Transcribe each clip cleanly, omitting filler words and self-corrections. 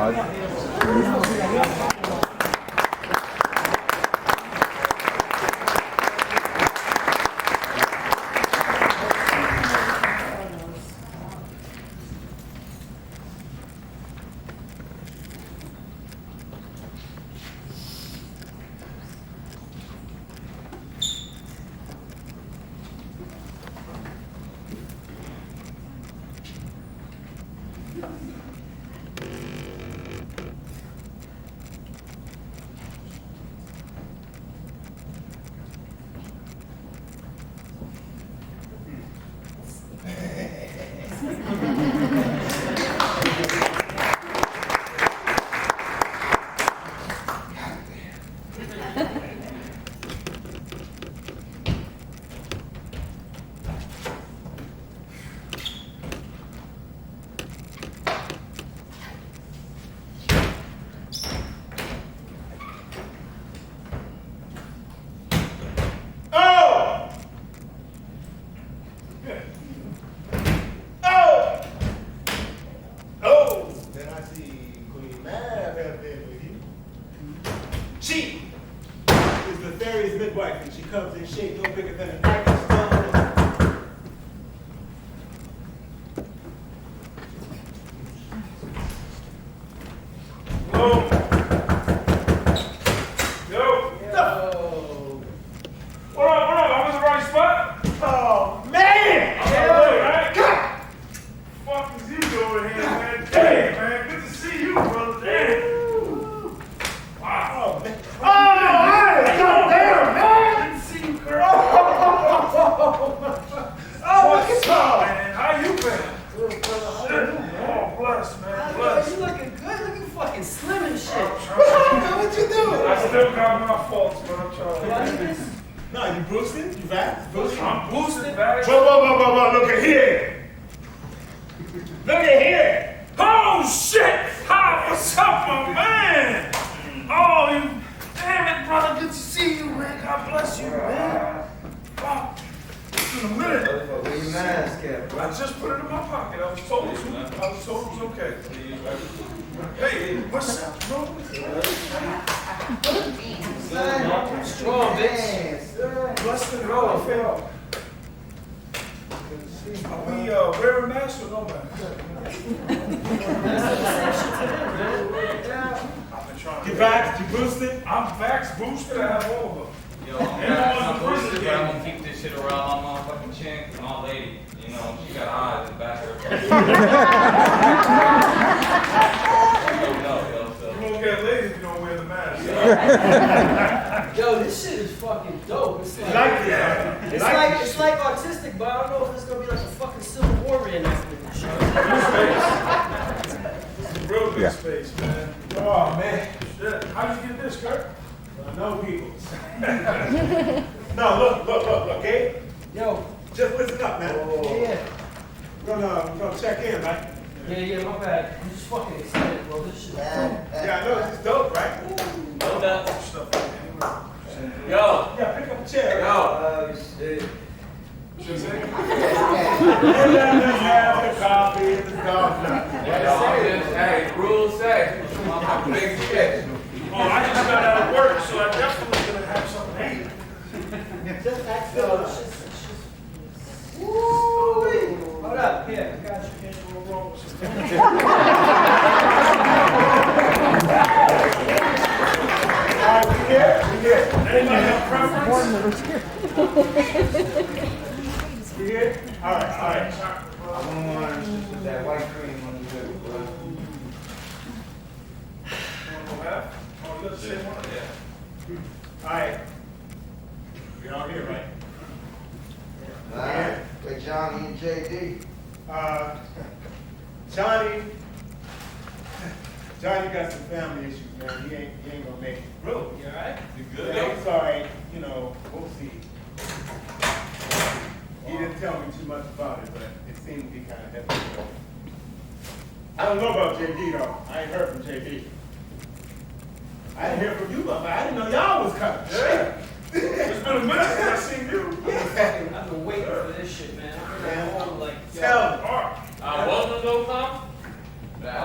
How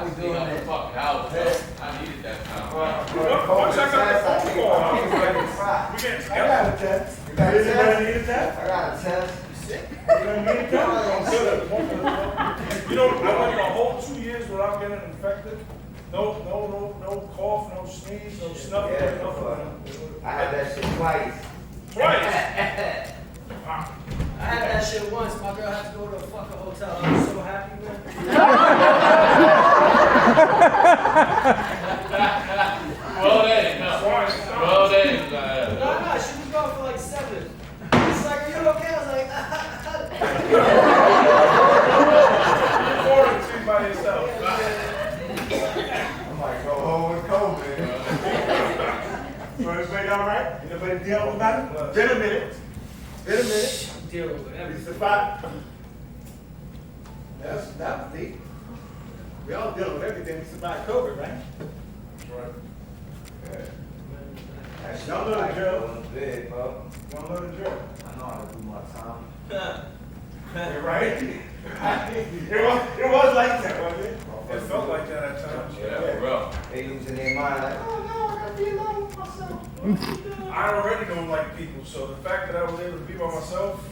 we doing it? couch. I needed that couch. Once I got the phone call, we getting together. I got a test. You got a test? Need a test? I got a test. You sick? You gonna need a test? You know, I went a whole 2 years without getting infected. No cough, no sneeze, no snuffle, nothing. I had that shit twice. Twice? I had that shit once. My girl had to go to a fucking hotel. I was so happy, man. Well, then, no. Well, then, No, she was gone for like 7. It's like, are you okay? I was like, Quarantine by yourself. I might go home with COVID. So everybody all right? Anybody deal with that? Been a minute. I'm dealing with everything. That's deep. We all deal with everything. We survived COVID, right? That's right. Y'all know the drill. Big, bro. Y'all know the drill. I know how to do my time. You're right? it was like that, wasn't it? It felt like that at times. yeah, for real. They losing their mind like, oh no, I gotta be alone with myself. I already don't like people, so the fact that I was able to be by myself,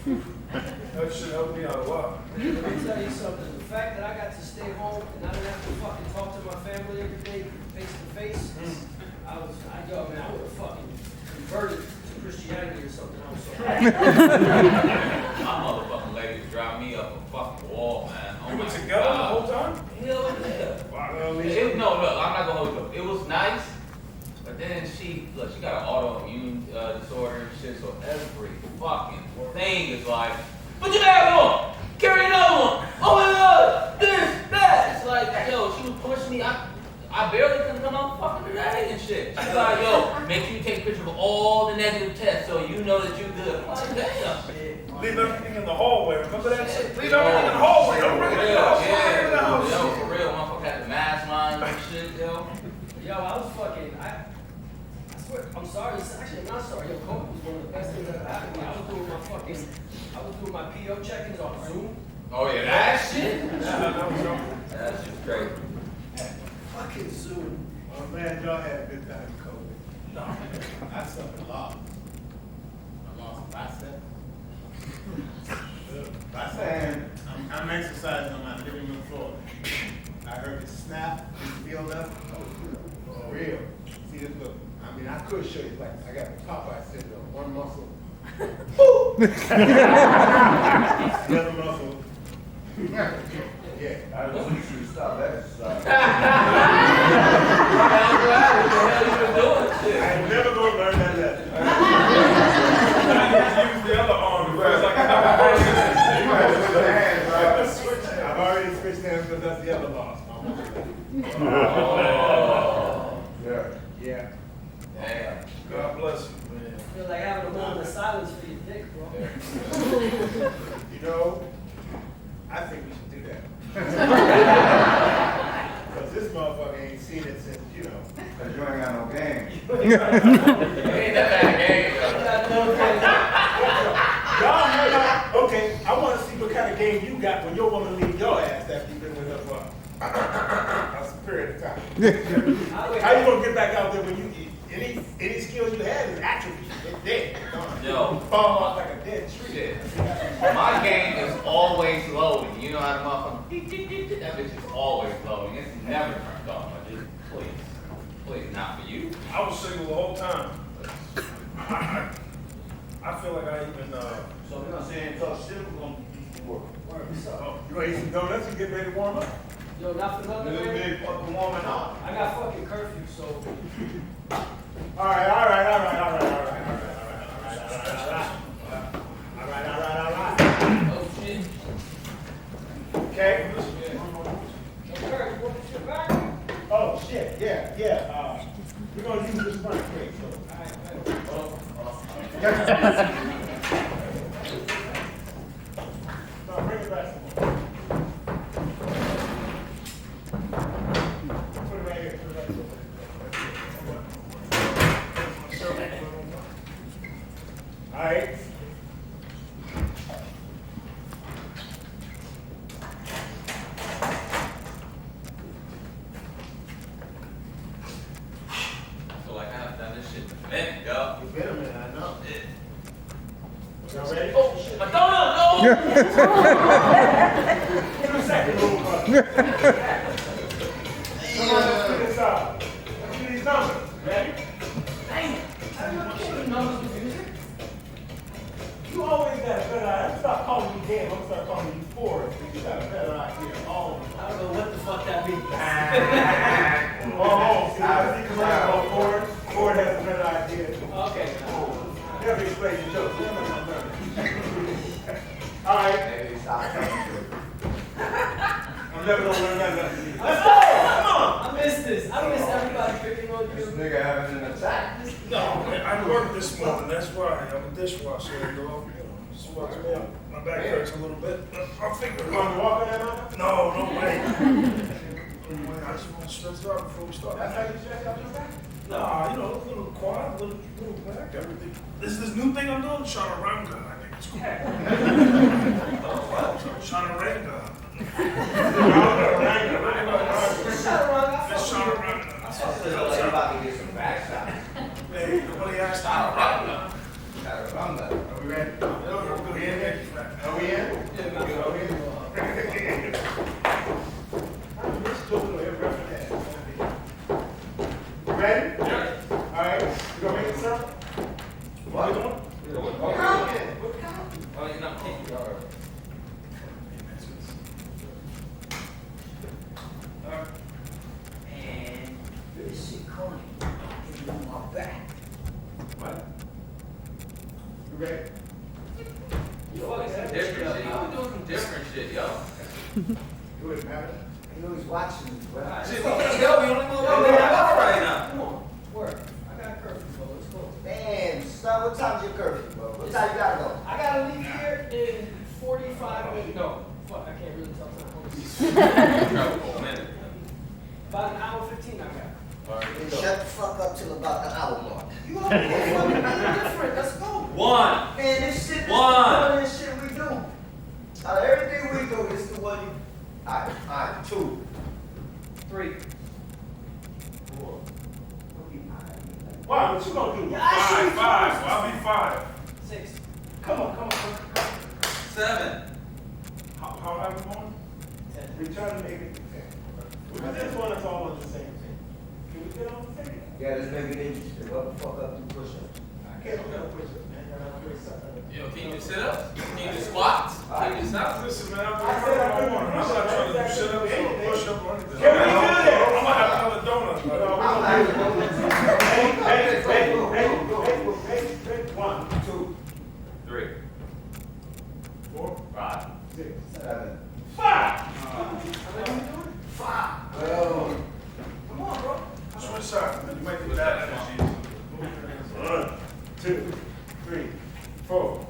that should help me out a lot. Let me tell you something. The fact that I got to stay home and I didn't have to fucking talk to my family every day, face to face, I would have fucking converted to Christianity or something. I was so happy. My motherfucking lady drive me up a fucking wall, man. Oh You my were together the God. whole time? Hell yeah. No, look, I'm not gonna hold you up. It was nice, but then she got an autoimmune disorder and shit, so every fucking thing is like, put your bag on, carry another one, oh my god, this, that. It's like, yo, she was pushing me, I barely couldn't come out fucking today and shit. She's like, yo, make sure you take a picture of all the negative tests so you know that you're good. I'm like, damn. Leave everything in the hallway. Remember that shit? Leave everything in the hallway. Don't bring it in the house. Bring it in the house. Yo, for real, motherfucker had the mask line and shit, yo. Yo, I was fucking, I swear, I'm sorry, actually, I'm not sorry. Yo, COVID was one of the best things that ever happened to me. I was doing my PO check-ins on Zoom. Oh yeah, that shit? That was over. That's just crazy. Fucking Zoom. Oh man, y'all had a good time with COVID. No, I suffered a lot. I lost bicep. I'm exercising on my living room floor. I heard it snap, you feel that? For real. See this look. I mean, I could show you, like, I got Popeye syndrome. One muscle. The other muscle. Yeah. I know you should stop exercising. I'm glad what the hell you been doing shit. I ain't never gonna learn that lesson. I need to use the other arm because it's like I've already switched hands because that's the other loss. Oh. Yeah. Yeah. Damn. God bless you, man. I feel like having a moment of silence for your dick, bro. You know, I think we should do that. Because this motherfucker ain't seen it since, you know. Because you ain't got no game. Ain't that bad game, Y'all heard that? Okay, I want to see what kind of game you got when your woman leave your ass after you've been with her for a period of time. How you gonna get back out there when you any skill you had is atrophy? It's dead. Yo. Fall off like a dead tree. Shit. My game is always loading. You know how the motherfucker, that bitch is always loading. It's never turned off. I just, please, not for you. I was single the whole time. I feel like I even, So we're gonna say and talk shit, we're gonna do some work. What's up? you gonna eat some donuts and get ready to warm up? Yo, not for nothing, Little man. big fucking warming up. I got fucking curfew, so. All right. Oh, shit. Okay. Yo, Kurt, you want this shit back? Oh, shit, yeah. We're gonna use this front crate, so. No, bring it back some more. Put it right here, All right. the second rule, brother. Come on, let's get this out. Let's get these numbers. Ready? You always got a better idea. I'm stop calling you game. I'm gonna start calling you Ford. You got a better idea. All I don't know what the fuck that means. see, I see commercial about Ford. Ford has a better idea. Okay. Never explain the joke. All right. Maybe stop talking. I'm never gonna learn that lesson. Let's go! Come on! I miss this. I miss everybody picking on This you. nigga having an attack. No, man, I work this morning. That's why I'm a dishwasher. You know, just watch me out. My back hurts a little bit. I'll figure it out. You want to walk on that man? No way. I just want to stretch it out before we start. That's how you stretch out your back? Nah, you know, a little quad, little back, everything. This is this new thing I'm doing, Chaturanga. I think it's cool. Chaturanga. Chaturanga. About to get some back shots. Hey, nobody asked Chaturanga. Are we ready? Are we in? Are we in? Ready? Yeah. All right. You gonna make it, sir? What you doing? Oh, you're not taking your. Man, this shit corny. Getting on my back. What? You ready? You fucking said Different shit. You doing some different shit, yo. Do it, man. You know he's watching you, bro. Shit, we can't go. We only gonna go right now. Come on, work. I got a curfew, bro. Let's go. Damn, son, what time's your curfew, bro? What time you gotta go? I gotta leave here in 45 minutes. No, fuck, I can't really tell time. Travel for a minute. About an hour 15 I got. All right, Then let's go. shut the fuck up till about the hour mark. You already fucking different. Let's go. One. Man, this shit, this One. is the shit we do. Out of everything we do, this is the one you. Alright, 2, 3. 4. Why? What you gonna do? Yeah, I see. Five. I'll be 5. 6. Come on. 7. How high we going? 10. Return to make it to 10. I just want us all on the same thing. Can we get on the same? Yeah, let's make it interesting. What the fuck up do push-ups? I can't do no push-ups, man. I gotta do something. Yo, can you do sit-ups? Can you do squats? Can you do something? Listen, man, I'm I said I couldn't not trying to do sit-ups or push-up or anything. Can we do I'm gonna have another donut. I'm not even gonna Hey, 1, 2, 3. 4, 5. 6, 7. 5. Well, Come on, bro. Switch sides, man. You might get that energy. 1, 2, 3, 4,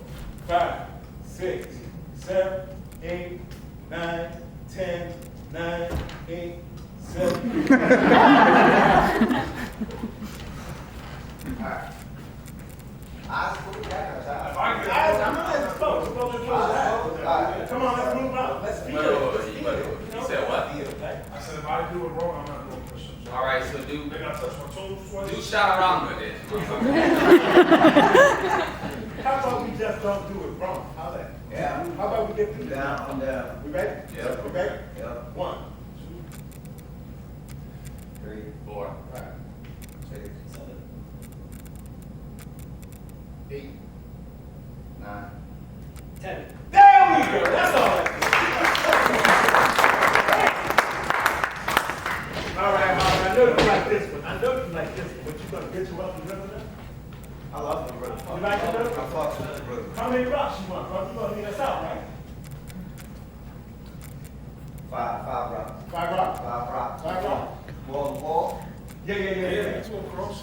5, 6, 7, 8, 9, 10, 9, 8, 7. alright. Eyes closed, back outside. Come on, let's move on. Let's feel it. You said what? I said if I do it wrong, I'm not doing push-ups. All right, so do They gotta touch my toes twice. chaturanga then. How about we just don't do it wrong? How's that? Yeah. How about we get I'm through down, I'm down. We ready? Yeah. We ready? Yep. 1, 3, 4. 5, 6, 8, 9. 10. There we go. That's all right. All right. I know you like this one. But you gonna get you up and rhythm now? I love the rhythm. You like the rhythm? I fuck with the rhythm. How many rocks you want, bro? You gonna lead us out, right? 5 rocks. 5 rocks. 5 rocks. 5 rocks. Wall to wall. Yeah. Two across.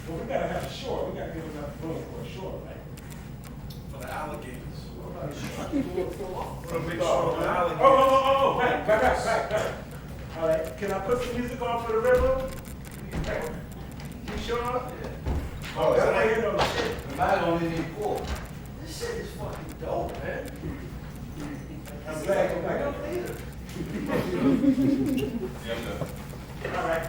Well, we gotta have a shore. We gotta give enough room for a shore, right? For the alligators. For a big shore for the alligators. Oh, right. All right, can I put some music on for the river? You sure? Oh, that's why you know the shit. The man only need 4. This shit is fucking dope, man. I'm glad you're back. All right.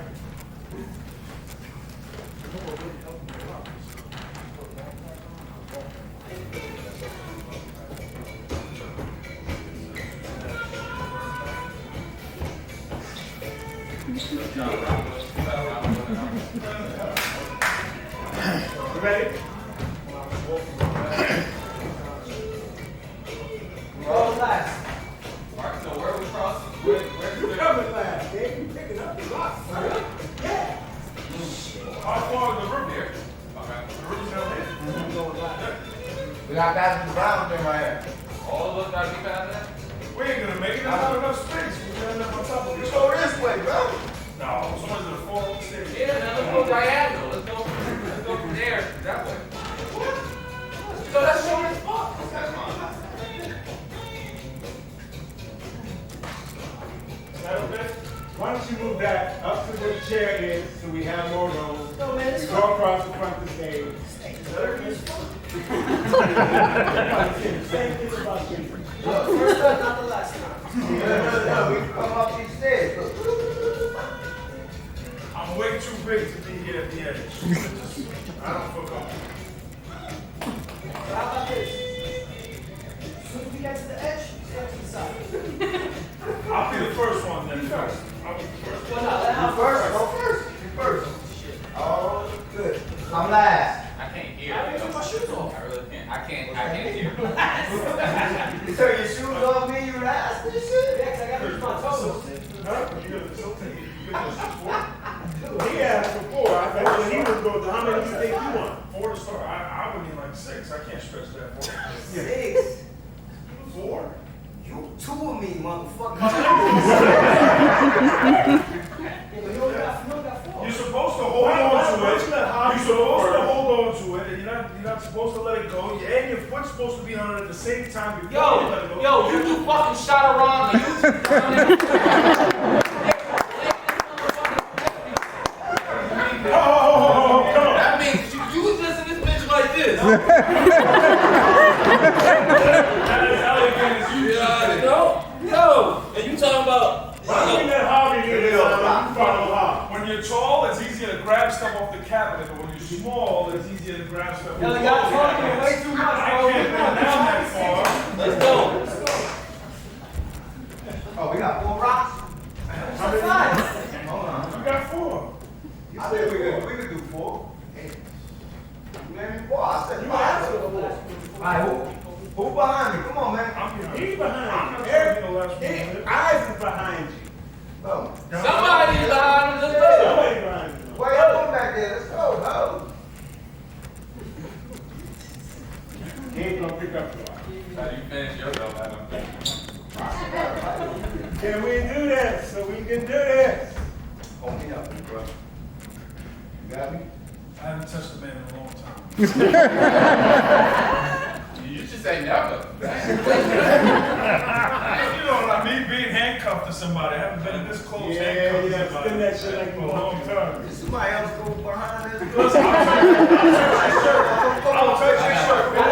Ready? All last. Mark, so where are we crossing? Where You coming last, Dave. You picking up the rock. Yeah. How far is the river? Here. Okay. The river's down there. We got that brown thing right here. All of us gotta be past that? We ain't gonna make it. There's not enough space. We got enough on top of Let's it. go this way, bro. No, someone's gonna fall on the stage. Yeah, man, let's go diagonal. Let's go from there that way. So that's short as fuck. That's fine. Is that okay? Why don't you move that up to where the chair is so we have more room? No, man, it's You go across the front of the stage. Is that okay? Same thing about you. Look, first time, not the last time. No, we can come up these stairs. Look. I'm way too big to be here at the edge. I don't feel comfortable. So how about this? As soon as we get to the edge, step to the side. I'll be the first one then. First. I'll be the first. Well, no, let You out first, go first. You first. Oh, good. I'm last. I can't hear. I didn't take my shoes off. I really can't. I can't hear. You turn your shoes on me, you last and shit? Yeah, 'cause I gotta use my toes. Huh? You got the tilting. You got the support. He asked for 4. I bet when he was going to, how many do you think you want? 4 to start. I would need like 6. I can't stretch that 4. 6. 4? You 2 of me, motherfucker. Yeah, but you only got 4. You're supposed to hold on to it. You're supposed to hold on to it, and you're not supposed to let it go. And your foot's supposed to be on it at the same time before you let it go. Yo, you do fucking shot around. That means you was just in this bitch like this. That is elegant as you Yo, and you talking about? I think that hobby is you follow hard. When you're tall, it's easier to grab stuff off the cabinet, but when you're small, it's easier to grab stuff. Yo, y'all talking way too much, I can't bend down that far. Let's go. Oh, we got 4 rocks? How many? Hold on. We got 4. I said we could do 4. Hey. You made me 4. I said You 5. asked for 4. Alright, who behind me? Come on, man. I'm behind. He's behind. I'm not Eric, trying to be the last one. Eyes is behind you. Bro. Somebody behind him. Let's go. Somebody behind you. Why y'all going back there? Let's go, bro. He ain't gonna pick up the line. How do you finish your job, Adam? Can we do this? So we can do this. Hold me up, bro. You got me? I haven't touched the man in a long time. You should say never. You know, like me being handcuffed to somebody, I haven't been this close handcuffed to somebody. spin that shit like for you a want. long time. Did somebody else go behind this? Listen, I'll touch your shirt. No, you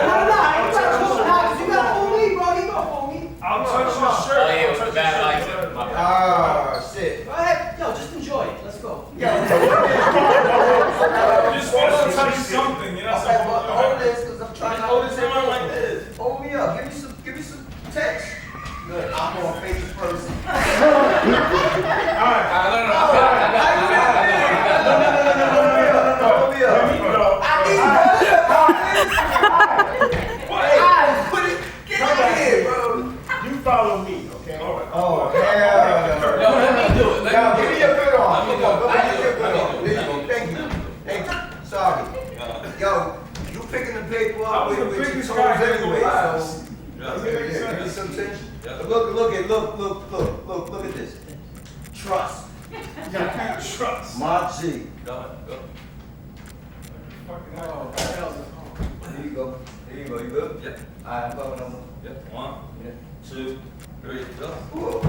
gotta hold it out, 'cause you gotta hold me, bro. You gonna hold me. I'll touch your shirt. Oh, yeah, with the bad lights. Ah, shit. Go ahead. Yo, just enjoy it. Let's go. You're supposed to touch something, you know? Okay, well, hold this, because I'm trying to hold this in Hold like this. Hold me up. Give me some text. Good, I'm gonna face person. No, no. Hold me up. I need put it. Get out of here, bro. You follow me, okay? All right. Oh, hell No, let me do it. no. Now, give me your good on. Let me Come do on, it. go ahead, give me your good on. Let me There you do go. it. Thank you. Sorry. Yo, you picking the paper I up was with the your biggest toes guy here anyway, in the so. class. Give me some attention. Yeah. Look at this. Trust. Trust. My G. Go. Fucking Oh, hell. what the hell? There you go. You good? Yep. Alright, I'm going on. Yep. 1, 2, 3, go. Whoa.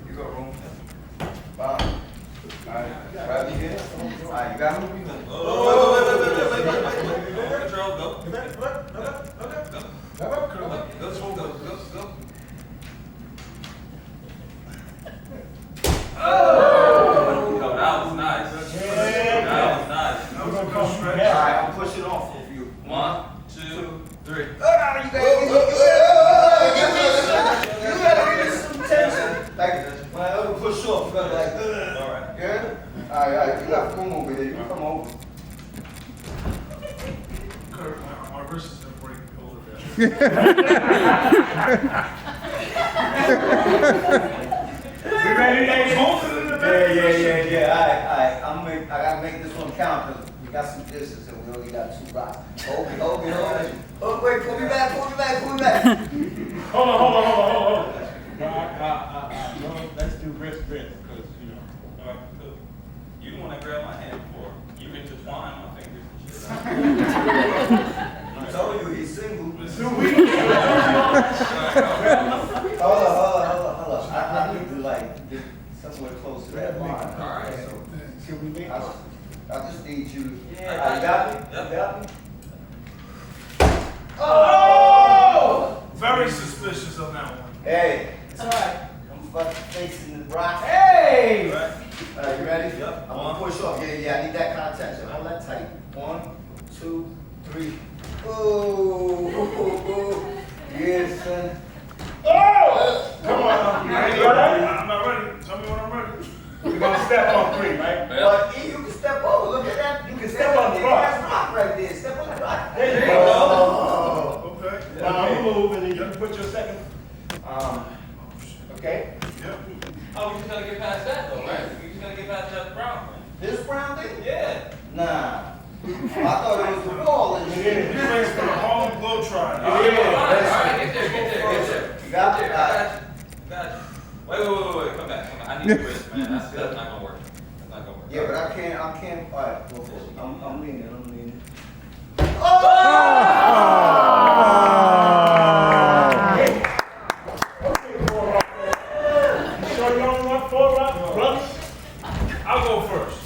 You go, room. Bob. Alright, grab me here. Alright, you got me? Wait. Control, go. Go. Oh! Yo, that was nice. That was nice. I'm gonna come straight. Alright, I'm pushing off of you. 1, 2, 3. You gotta give me some attention. Thank you. Alright, you got room over here, you can come over. Kurt, my wrist is gonna break. Hold it We ready, ladies? Hold it in the back. Yeah. Alright. I gotta make this one count because we got some distance and we only got 2 rocks. Hold me. Oh, wait, pull me back. Hold on. No, let's do wrist, because, you know. You the one that grabbed my hand before. You intertwined my fingers and I told you he's single. So we. Hold on. I need to like get somewhere close to that line. Alright. So Should we make? I just need you. Yeah. You got me? Yep. You got me? Oh! Very suspicious on that one. Hey, It's alright. I'm fucking facing the rock. Hey! Right. Alright, you ready? Yep. I'm gonna push off. Yeah, I need that kind of tension. Hold that tight. 1, 2, 3. Oh, yes, son. Oh! Come on. I'm not ready. Tell me when I'm ready. We're gonna step on 3, right? But you can step over. Look at that. You can step on the rock. That's rock right there. Step on the rock. There you go. Oh. Okay. Now I'm move and then you can put your second. Okay? Yep. Oh, we just gotta get past that though, right? We just gotta get past that brown thing. This brown thing? Yeah. Nah. I thought it was the wall and It shit. is. You plays for the Harlem Globetrotter. Yeah. Alright, get there. You got it? Got you. Wait, come back. I need your wrist, man. That's not gonna work. That's not gonna work. Yeah, but I can't, all right, go for it. I'm leaning. You sure you only want 4 rocks? I'll go first.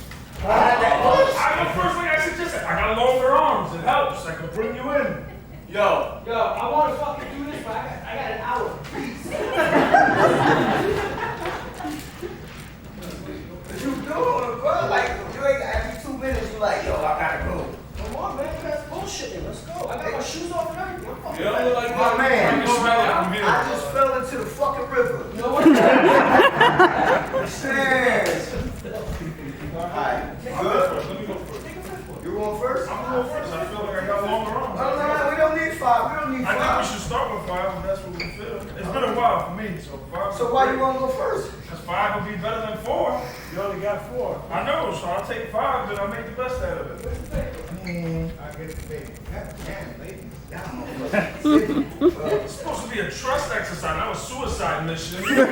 Alright, that works. I go first like I suggested. I got longer arms. It helps. I can bring you in. Yo. Yo, I wanna fucking do this, but I got an hour. What you doing, bro? Like, you ain't every 2 minutes, you like, yo, I gotta go. Come on, man, that's bullshit. Let's go. I got my shoes off and everything. I'm fucking You don't look like My man, You smell it from here. I just fell into the fucking river. You know what? Yes. Alright, I'll go good. first. Let me go first. You going first? I'm gonna go first. I feel like I got longer arms. No, we don't need 5. We don't need I think we 5. should start with 5 if that's what we feel. It's been a while for me, so 5. So why you wanna go first? Because 5 would be better than 4. You only got 4. I know, so I'll take 5, then I'll make the best out of it. I get the baby. God damn, ladies. It's supposed to be a trust exercise, not a suicide mission. We had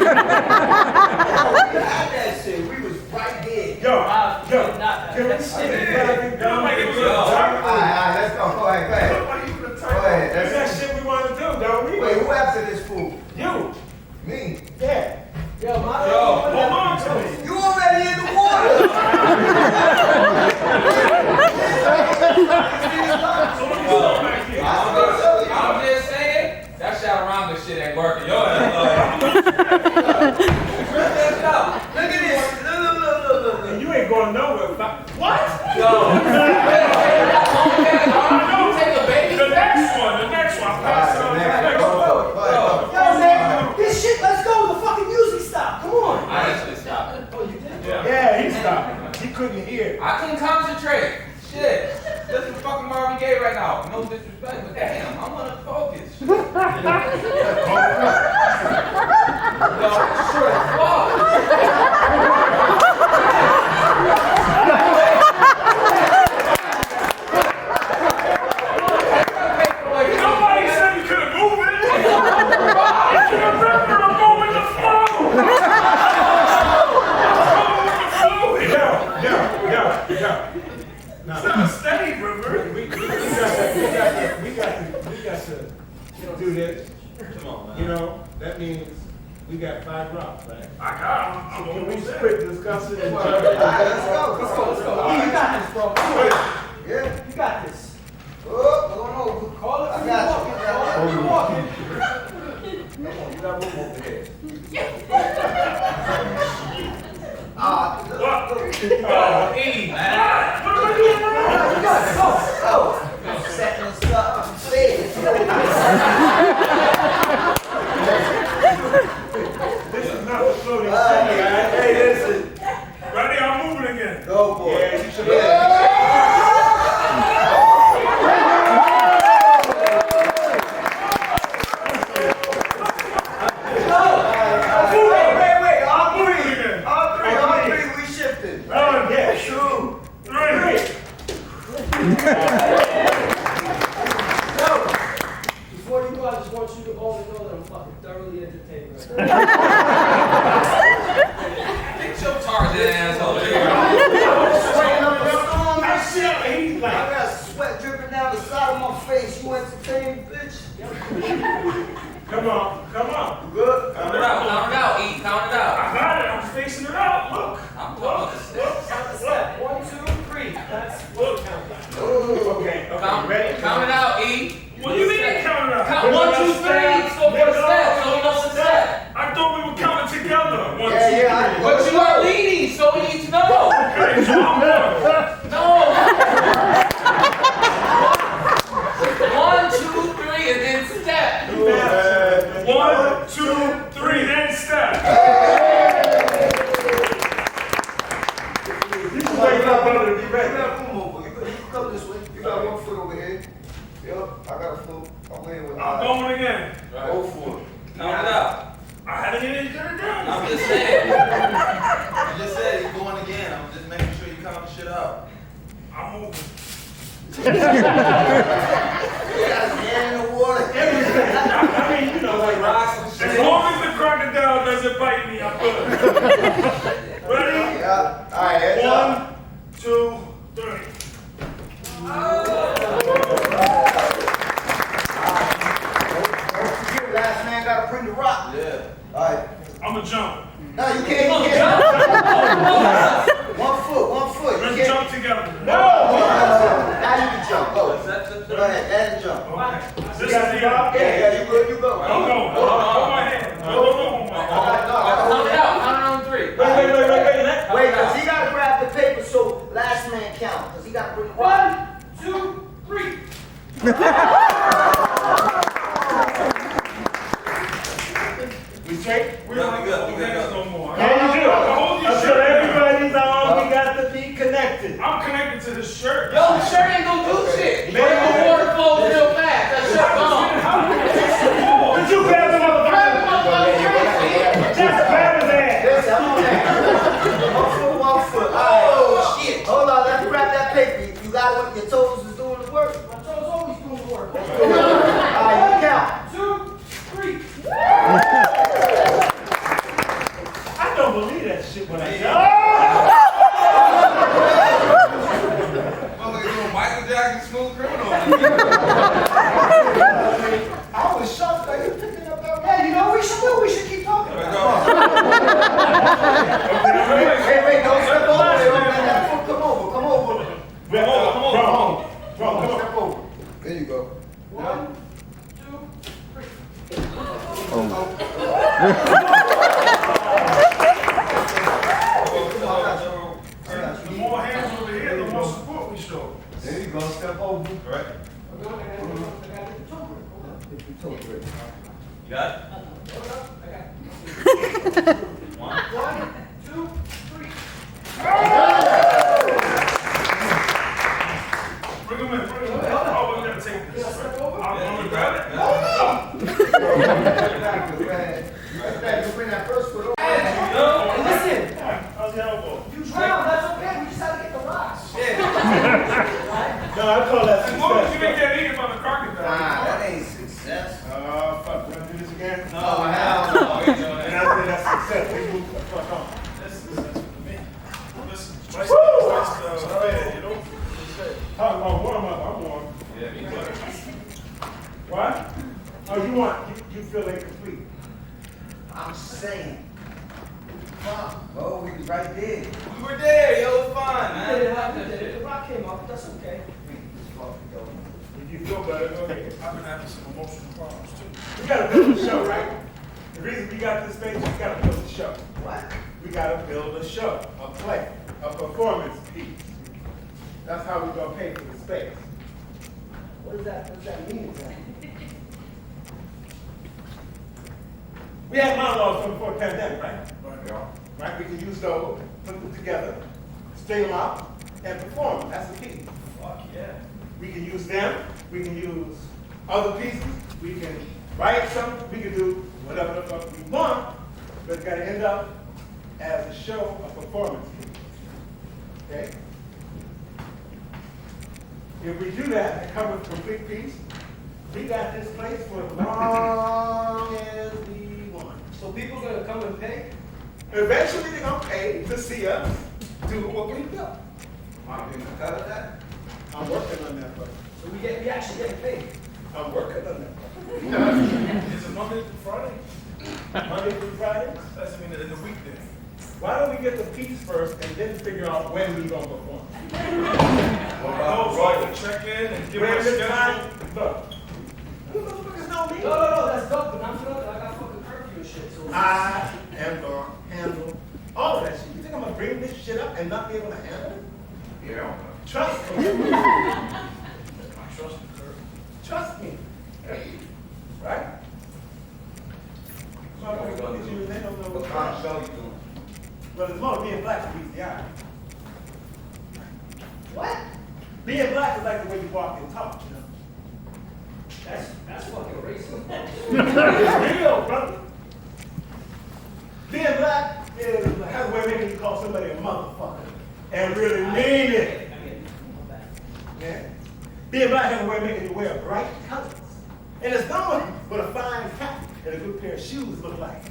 that shit. We was right there. Yo, Not can we that's sit it. down? Don't make it Yo. look Alright, let's go. Go ahead. Why you gonna Go type? ahead. That's that Let's shit we want to do, don't we? Wait, who after this fool? You. Me. Yeah. Yo, my Hold on to me. You already in the water. I'm just saying, that Shawarama shit ain't working. Yo, Look at this. Look. And you ain't going nowhere. What? yo. Take a baby. The next one. Pass Alright, on. next. Go. Yo, man, this shit, let's go. The fucking music stop. Come on. I actually stopped it. Oh, you did? Yeah, he stopped. He couldn't hear. I couldn't concentrate. Shit. Listen to fucking Marvin Gaye right now. No disrespect, but damn, I want to focus. Yo, sure as fuck. Nobody said you couldn't move it. You can remember I'm going with the flow. Yeah. Now, It's not a steady river. we got to do this. Come on, man. You know, that means we got 5 rocks, right? I got him. I'm Can we almost there. quick discuss it? Alright, let's go. Let's go. You got this, bro. Yeah. You got this. Oh, going over. Call it. I got you. Call it. You walking. Come on, you got room over there. What? Oh, E, man. What am I doing wrong? Go. Setting us up. Say it. This is not the floating Hey, listen. Ready? I'm moving again. Go. want you to all to know that I'm fucking thoroughly entertained right now. Get your Tarzan ass over here. Sweating up the storm, I see how he's I like. got sweat dripping down the side of my face. You entertained, bitch. Come on. You good? Count it out, E, count it out. I got it. I'm spacing it out. Look. I'm going to Count the step. 1, 2, 3. That's Look. Okay. count it out, E. What do you mean count it out? Count 1, 2, 3. So for the step, so you know the step. I thought we were counting together. 1, 2, 3. Yeah. But you are leading, so we need to know. Okay, so I'm one. No. 1, 2, 3, and then step. 1, 2, 3, then step. You can wake up, brother, to be ready. You can come this way. You got 1 foot over here. Yep, I got a foot. I'm here with I'm going again. Go for it. Count it out. I had to get it done. I'm just saying. You just said he's going again. I'm just making sure you count the shit out. I'm moving. You got his hand in the water. I mean, you know, like Rocks and as shit. long as the crocodile doesn't bite me, I'm good. Ready? Yeah. All right, heads up. 1, 2, 3. Last man gotta bring the rock. Yeah. All right. I'm going to jump. No, you can't. You can't. 1 foot. You Let's can't. jump together. Now you can jump. Go. Go ahead. Add and jump. Okay. This You is got the the rock? Yeah, you good. You go. I'm going. Hold my hand. Hold my hand. Count it out. Count it on 3. Wait, because he got to grab the paper so last man count. Because he got to bring the rock. 1, 2, 3. We straight? We good. No more. Yeah, you do. Hold your Until shirt. everybody's on, we got to be connected. I'm connected to the shirt. Yo, the shirt ain't gonna do shit. The water flows real fast. That shirt gone. But you grab the Grab him motherfucker. up, Just grab his ass. Listen, I'm on that. 1 foot. All right. Oh, shit. Hold on. Let's grab that paper. You got what your toes is doing the work. My toes always doing work. All right, you count. 2, 3. I don't believe that shit when I say Motherfucker doing Michael Jackson Smooth Criminal. I was shocked that you picking up that. Yeah, you know we should keep talking. There we go. Wait, don't step over there. Don't let that foot come over. Come on. Step over. There you go. 1, 2, 3. The more hands over here, the more support we show. There you go. Step over. Right. I got the toe grip. Hold up. You got it? Hold up. I got it. 1. 1, 2, 3. Bring him in. Oh, we're gonna take this. Step over. I'm gonna grab it. Go ahead. You bring that first foot over. Listen, How's your elbow? you drown, that's okay. We just had to get the rocks. No, I call that As long as you success. didn't get eaten by the crocodile. That ain't success. Fuck, wanna do this again? No, hell no. We ain't doing And that. I say that's success. We move the fuck on. That's success for me. Listen, twice you know? Talk about warm up, I'm warm. Yeah, me too. What? Oh, you feel incomplete. I'm saying. Fuck. Oh, we was right there. We were there, yo. It was fine, We did man. it. The rock came up. That's okay. If you feel better, go ahead. I've been having some emotional problems too. We gotta build a show, right? The reason we got this space, we gotta build a show. What? We gotta build a show, a play, a performance piece. That's how we're gonna pay for the space. What does that mean exactly? We had monologues from before the pandemic, right? Right, we can use those, put them together, string them out, and perform them. That's the key. Fuck yeah. We can use them, we can use other pieces, we can write something, we can do whatever the fuck we want, but it's gotta end up as a show, a performance piece. Okay? If we do that and come with a complete piece, We got this place for as long as we want. So people gonna come and pay? Eventually they're gonna pay to see us do what we do. Mark, you gonna cover that? I'm working on that, brother. So we actually get paid. I'm working on that. Is it Monday through Friday? Monday through Friday. That's, I mean, in the weekday. Why don't we get the piece first and then figure out when we're gonna perform? So I can check in and give my Where's the schedule. time? Look, you motherfuckers know me. No, that's dope, but I'm feeling like I got fucking curfew and shit, so. I am gonna handle all of that shit. You think I'm gonna bring this shit up and not be able to handle it? Yeah. Trust me. I trust you, Kurt. Trust me. Right? Motherfuckers look at you and they don't know What kind of show you doing? Well, it's more being black than meets the eye. What? Being black is like the way you walk and talk, you know? That's fucking racist. It's real, brother. Being black is has a way of making you call somebody a motherfucker and really mean it. Yeah. Being black has a way of making you wear bright colors. And it's knowing what a fine hat and a good pair of shoes look like.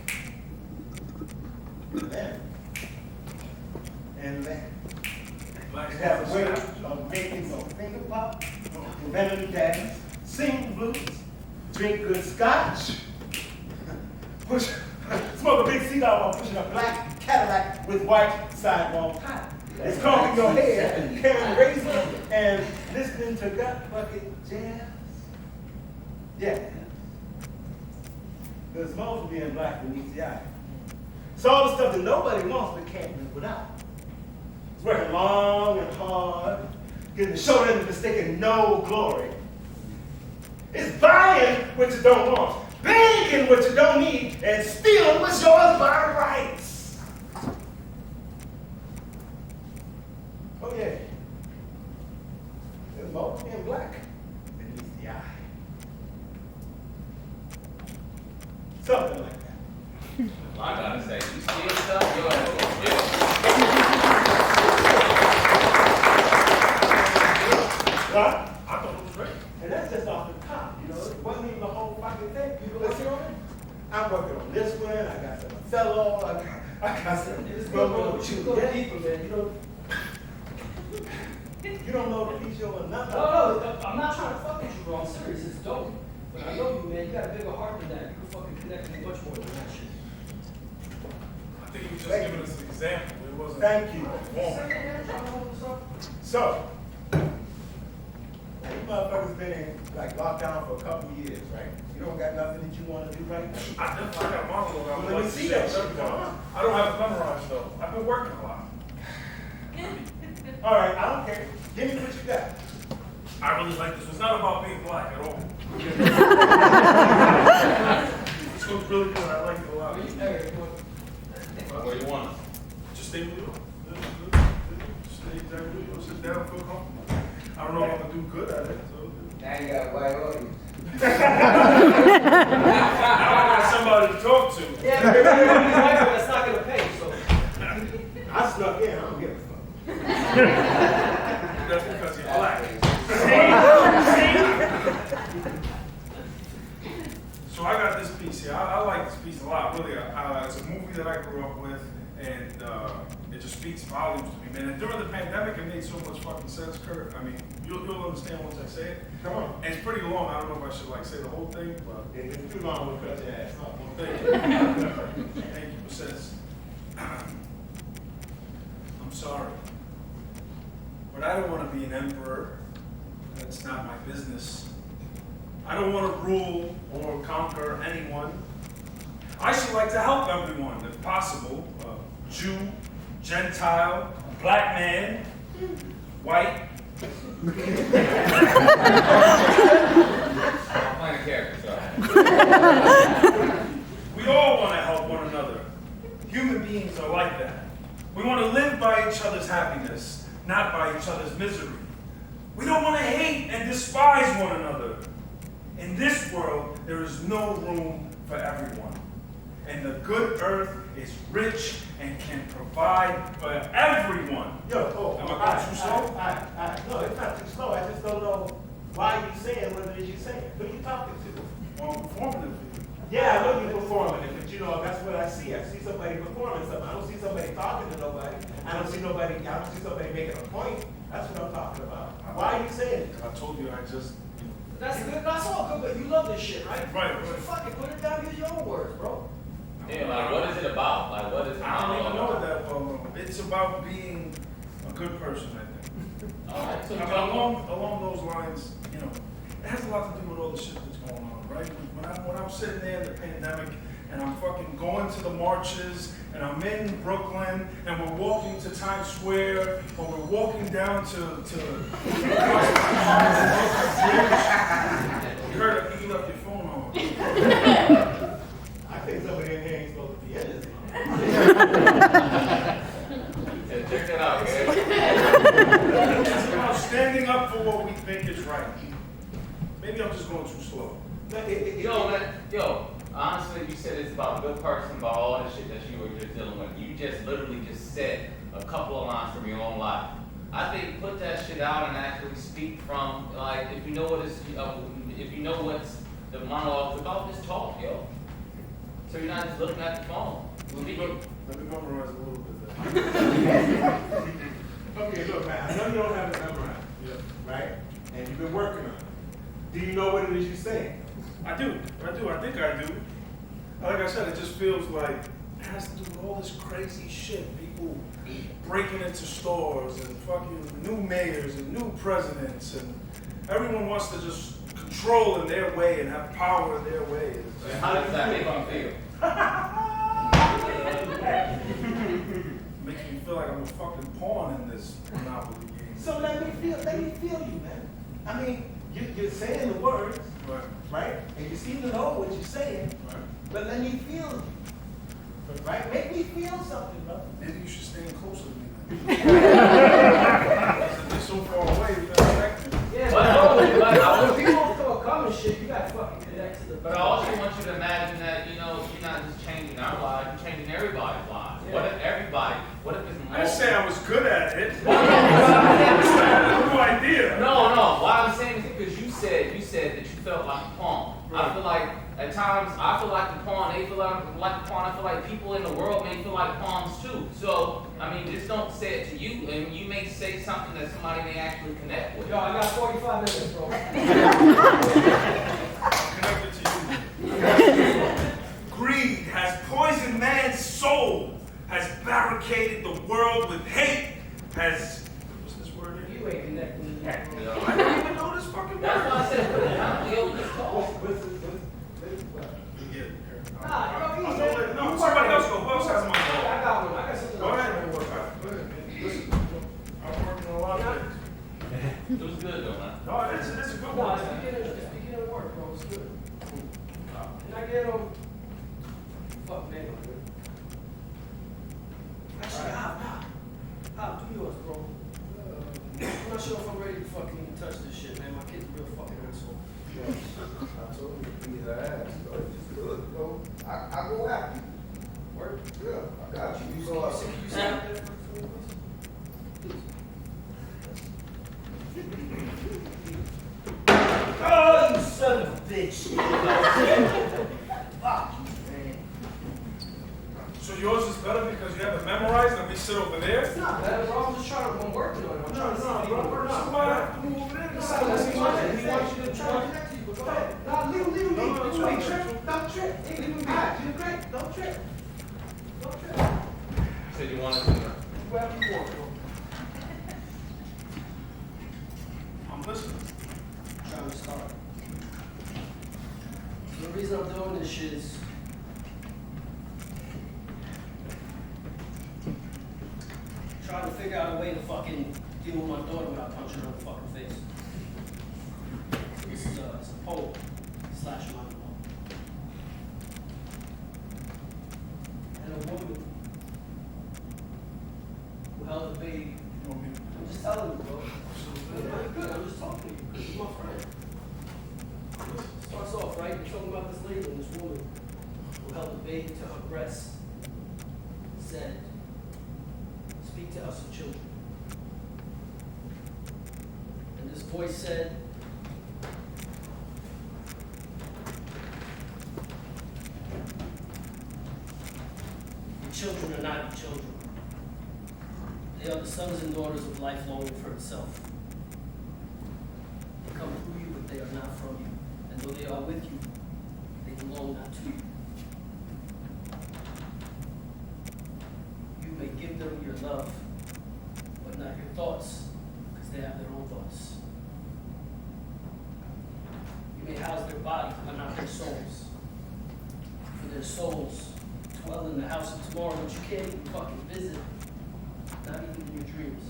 And then. It has a way of making some finger pop, melody dance, sing blues, drink good scotch, smoke a big cigar while pushing a black Cadillac with white sidewall tires. It's combing your hair, carrying razors, and listening to gut bucket jazz. Yeah. There's more to being black than meets the eye. It's all the stuff that nobody wants but can't live without. It's working long and hard, getting the short end of the stick and no glory. It's buying what you don't want, begging what you don't need, and stealing what's yours by rights. Oh yeah. There's more to being black than meets the eye. Something like that. I gotta say, you see stuff, yo, yeah. Right? I thought it was great. And that's just off the top, you know. It wasn't even the whole fucking thing. You working on it? I'm working on this one. I got some Othello. I got some. It's good, bro. You go deeper, man. You don't know the piece you're enough. No, I'm not trying to fuck with you, bro. I'm serious. It's dope. But I know you, man. You got a bigger heart than that. You can fucking connect with much more than that shit. I think you just giving us an example. It wasn't. Thank you. Wrong. So, you motherfuckers been in like lockdown for a couple of years, right? You don't got nothing that you want to do right now. I definitely got a monologue. I would Let me like to see share that shit. every time. I don't have it memorized though. I've been working a lot. All right, I don't care. Give me what you got. I really like this. It's not about being black at all. This one's really good. I like it a lot. What do you want? Just stay with you. Just stay exactly with you. Sit down, feel comfortable. I don't know if I'm gonna do good at it. So. Now you got a white audience. Now I got somebody to talk to. Yeah, but that's not gonna pay, so. I snuck in. I don't give a fuck. That's because you're black. So I got this piece here. I like this piece a lot, really. It's a movie that I grew up with, and it just speaks volumes to me, man. And during the pandemic, it made so much fucking sense, Kurt. I mean, you'll understand once I say it. Come on. And it's pretty long. I don't know if I should like say the whole thing, but If it's too long, we'll cut your ass off. thank you. Thank you. It says, I'm sorry, but I don't want to be an emperor. That's not my business. I don't want to rule or conquer anyone. I should like to help everyone, if possible. Jew, Gentile, black man, white. I'm playing a character, so. We all want to help one another. Human beings are like that. We want to live by each other's happiness, not by each other's misery. We don't want to hate and despise one another. In this world, there is no room for everyone. And the good earth is rich and can provide for everyone. Yo, Am I going too slow? No, it's not too slow. I just don't know why are you saying what it is you're saying? Who are you talking to? Well, I'm performing it for you. Yeah, I know you're performing it, but you know, that's what I see. I see somebody performing something. I don't see somebody talking to nobody. I don't see somebody making a point. That's what I'm talking about. Why are you saying it? I told you I just, That's good, that's all good, but you love this shit, right? Right. So fucking put it down, use your own words, bro. Yeah, like what is it about? Like what is it? I don't even know it that well. No. It's about being a good person, I think. Alright, so I mean, along those lines, you know, it has a lot to do with all the shit that's going on, right? When I'm sitting there in the pandemic and I'm fucking going to the marches and I'm in Brooklyn and we're walking to Times Square or we're walking down to you heard you left your phone on. I think somebody in here ain't supposed to be in this. check that out, man. It's about standing up for what we think is right. Maybe I'm just going too slow. Yo, man, yo, honestly, you said it's about a good person, about all the shit that you were just dealing with. You just literally just said a couple of lines from your own life. I think put that shit out and actually speak from, like, if you know what it's, if you know what's the monologue's about, just talk, yo. So you're not just looking at the phone. Let me memorize a little bit there. Okay, look, man, I know you don't have it memorized, right? And you've been working on it. Do you know what it is you're saying? I do. I think I do. Like I said, it just feels like it has to do with all this crazy shit. People breaking into stores and fucking new mayors and new presidents and everyone wants to just control in their way and have power in their way. How does that make you feel? Makes me feel like I'm a fucking pawn in this Monopoly game. So let me feel you, man. I mean, you're saying the words, right? And you seem to know what you're saying, but let me feel you. Right? Make me feel something, bro. Maybe you should stand closer to me then. They're so far away, you gotta affect me. Yeah, But when people throw a comment shit, you gotta fucking connect to the I also want you to imagine that, you know, you're not just changing our lives, you're changing everybody's lives. Yeah. What if it's more? I didn't say I was good at it. I had no idea. No, what I'm saying is because you said that you felt like a pawn. Right. I feel like at times I feel like the pawn, they feel like a pawn, I feel like people in the world may feel like pawns too. So, I mean, just don't say it to you, and you may say something that somebody may actually connect with. Yo, I got 45 minutes, bro. Connected to you. Greed has poisoned man's soul, has barricaded the world with hate, has, what's this word here? You ain't connecting to that, bro. I don't even know this fucking word. That's why I said put it out. Yo, just talk. Nah, yo, No, somebody else go. Who else has money? I got one. I got something. Go ahead. Go ahead. Listen, I'm working on a lot of things. It was good though, man. No, it's a good No, one. it's beginning of work, bro. It's good. Can I get fuck man, I'm good. Actually, do yours, bro. I'm not sure if I'm ready to fucking even touch this shit, man. My kid's a real fucking asshole. I told you to beat her ass. So it's good, bro. I go after you. Work. Yeah, I got you. You go You up. see out there for us? Oh, you son of a bitch. Fuck you, man. So yours is better because you have it memorized and we sit over there? It's not bad, bro. I'm just trying to, I'm working on it. I'm trying to see if you can work So on why it. have to move over there? He wants you to try to connect to you, but go ahead. Nah, leave him. Don't trip. Don't trip. Hey, leave him be. You're great. Don't trip. Don't trip. You said you wanted to. Whatever you want, bro. I'm listening. Trying to start. The reason I'm doing this shit is trying to figure out a way to fucking deal with my daughter without punching her in the fucking face. This is it's a poem / monologue. And a woman who held a baby. I'm just telling you, bro. You're good. I'm just talking to you. This is my friend. Starts off, right? You're talking about this lady and this woman who held a baby to her breast, said, "Speak to us, the children." And this voice said, Your children are not your children. They are the sons and daughters of life longing for itself. They come through you, but they are not from you. And though they are with you, they belong not to you. You may give them your love, but not your thoughts, because they have their own thoughts. You may house their bodies, but not their souls. For their souls dwell in the house of tomorrow, but you can't even fucking visit, not even in your dreams.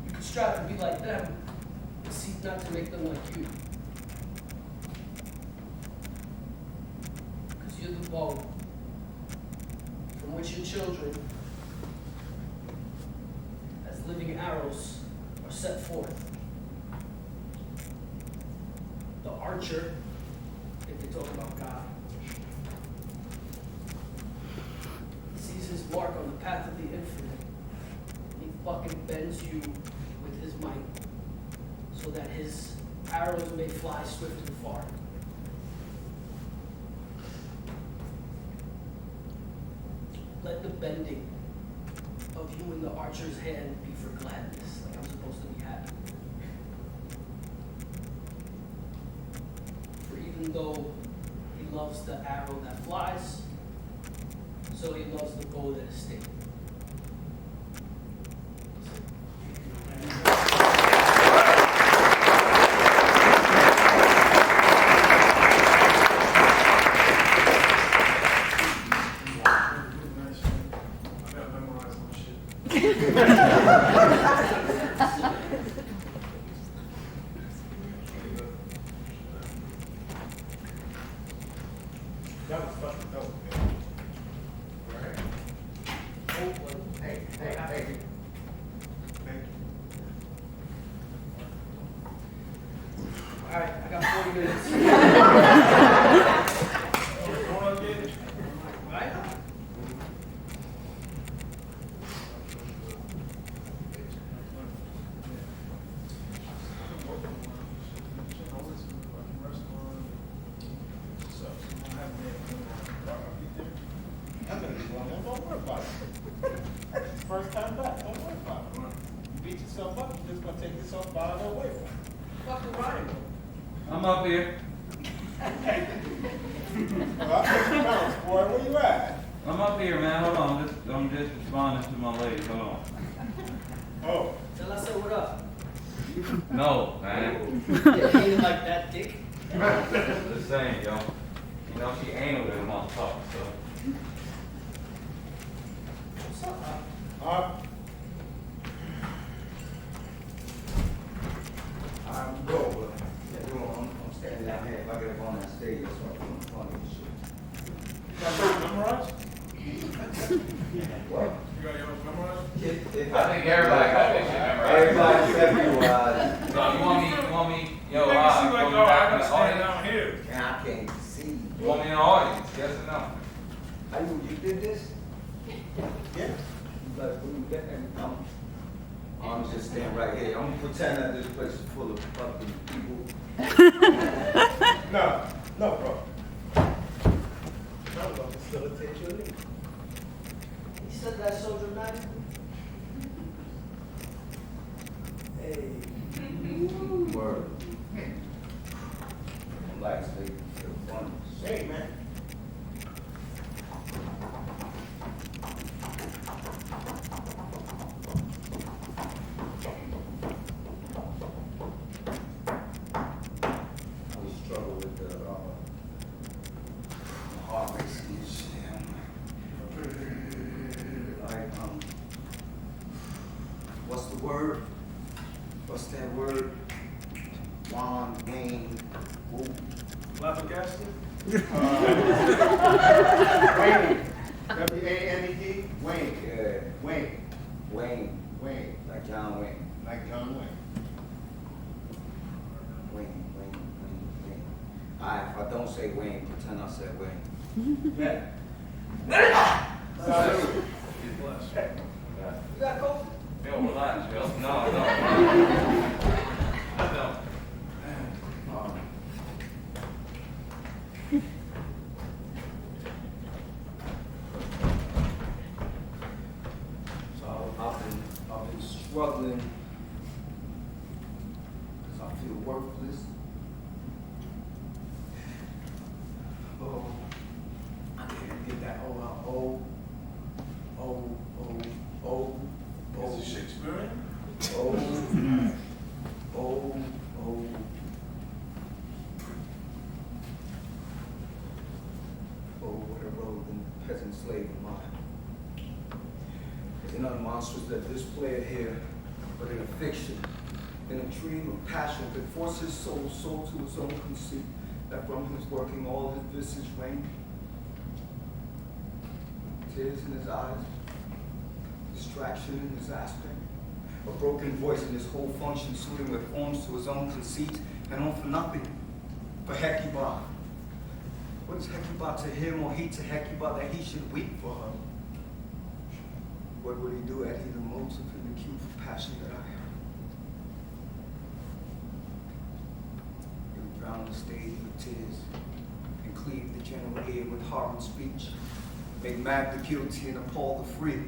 You can strive to be like them, but seek not to make them like you. Because you're the bow from which your children, as living arrows, are set forth. The archer, if they talk about God, sees his mark on the path of the infinite. He fucking bends you with his might so that his arrows may fly swift and far. Let the bending of you in the archer's hand be for gladness, like I'm supposed to be happy. For even though he loves the arrow that flies, so he loves the bow that is stinging. I gotta memorize my shit. That was fucking dope, man. Right. Hey, thank you. Thank you. All right, I got 40 minutes. Right? I'm gonna be one, don't worry about it. First time back, don't worry about it. You beat yourself up, you're just gonna take yourself far away from it. Fucking Ryan. I'm up here. Well, I'll take you bounce, boy, where you at? I'm up here, man. Hold on. I'm just responding to my lady. Hold on. Oh, Tell us what up. No, man. Yeah, ain't it like that, dick? Just saying, yo. You know, she anal with him on top, so. What's up, huh? I'm go, but yeah, I'm standing down here. If I get up on that stage, that's what I'm funny and shit. You got yours memorized? What? You got yours memorized? I think everybody got this shit memorized. Everybody except you, No, you want me, yo, You make it seem like, you oh, want me I back in gotta the stand audience? down here. and I can't see. You want me in the audience? Yes or no? How you did this? yeah. Like, when you get and I'm just standing right here. I'm gonna pretend that this place is full of fucking people. No, bro. I'm gonna facilitate your needs. He said that so dramatic. Hey. Word. I'm like, they feel fun. Hey, man. I always struggle with the heart racing and shit. Like, what's the word? What's that word? Juan, Wayne, who? Flabbergasted? Wayne. W-A-N-E-D, Wayne. Yeah, Wayne. Wayne, Wayne. like John Wayne. Like John Wayne. Wayne. Alright, if I don't say Wayne, pretend I said Wayne. Yeah. Salute. He's blessed. You got COVID? Yo, relax, yo. No. I don't. struggle than the peasant slave of mine. It's not monstrous that this player here, but in a fiction, in a dream of passion that forces his soul to his own conceit, that from his working all his visage rain, tears in his eyes, distraction in his aspect, a broken voice in his whole function, suiting with forms to his own conceit, and all for nothing, for Hecuba. What is Hecuba to him, or he to Hecuba, that he should weep for her? What would he do had he the motive and the cue for passion that I have? He would drown the stage with tears, and cleave the general ear with horrid speech, make mad the guilty and appall the free,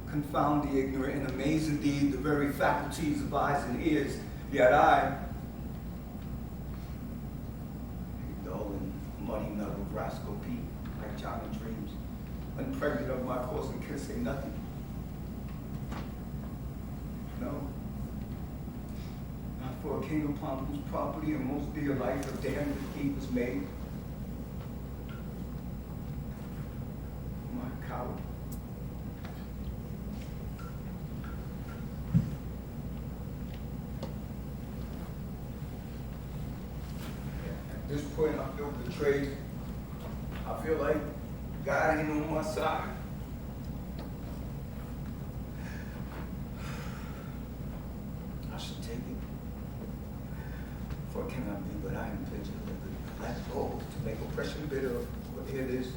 confound the ignorant and amaze indeed the very faculties of eyes and ears. Yet I, a dull and muddy knuckled rascal Pete, like Johnny Dreams, unpregnant of my course and can say nothing. No, not for a king upon whose property and most dear life of damned deed was made. My coward. At this point, I feel betrayed. I feel like God ain't on my side. I should take it. For it cannot be, but I am vigilant. Let's go to make oppression bitter. But here it is.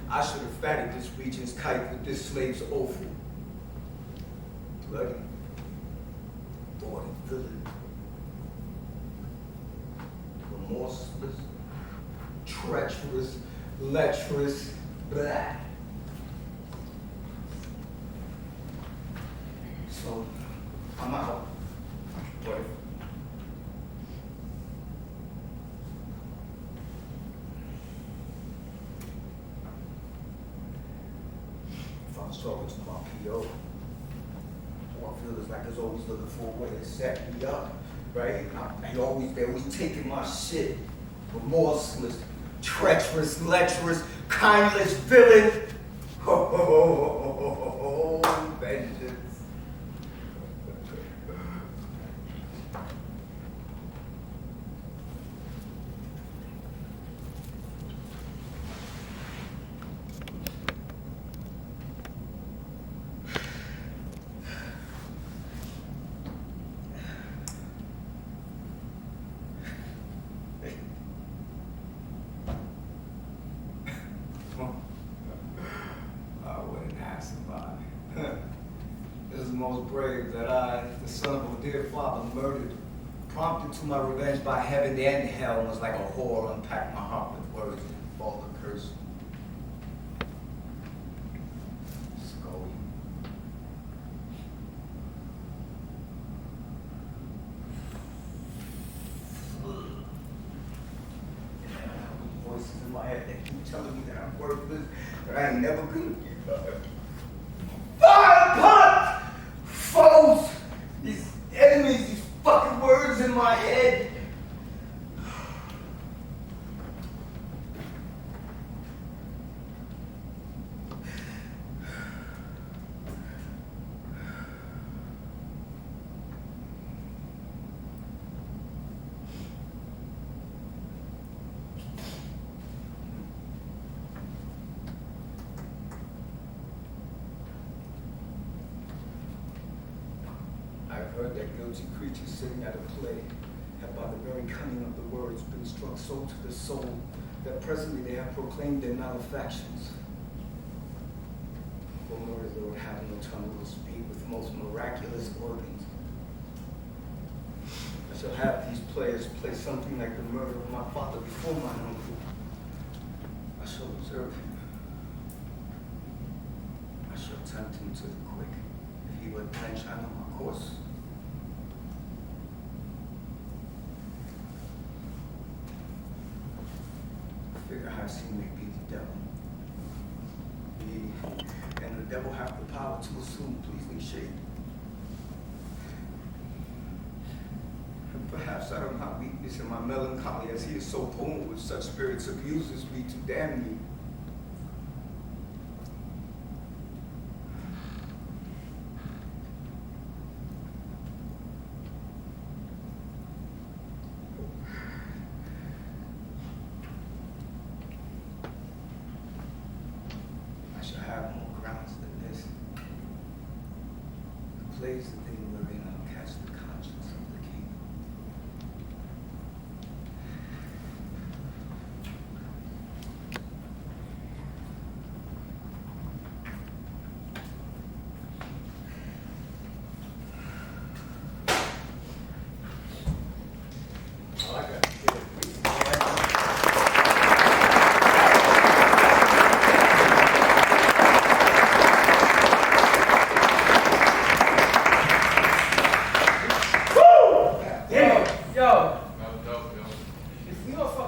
I should have fatted this regent's kite with this slave's offal. Bloody, thwarted villain. Remorseless, treacherous, lecherous, blah. So, I'm out. What if? If I was talking to my PO, all I feel is like there's always looking for a way to set me up, right? They always taking my shit. Remorseless, treacherous, lecherous, kindless villain. Vengeance. I wouldn't ask about it. This is the most brave that I, the son of a dear father, murdered, prompted to my revenge by heaven and hell, was like a whore, unpacked my heart with words and fall the curse. Scully. Voices in my head that keep telling me that I'm worthless, that I ain't never gonna get better. Fire upon foes! These enemies, these fucking words in my head. I've heard that guilty creatures sitting at a play have by the very cunning of the words been struck so to the soul that presently they have proclaimed their malefactions. For murder, Lord, have no tongue will speak with most miraculous organs. I shall have these players play something like the murder of my father before my uncle. I shall observe him. I shall tempt him to the quick, if he would blanch on my course. Perhaps he may be the devil. He and the devil have the power to assume pleasing shape. And perhaps out of my weakness and my melancholy, as he is so potent with such spirits, abuses me to damn me.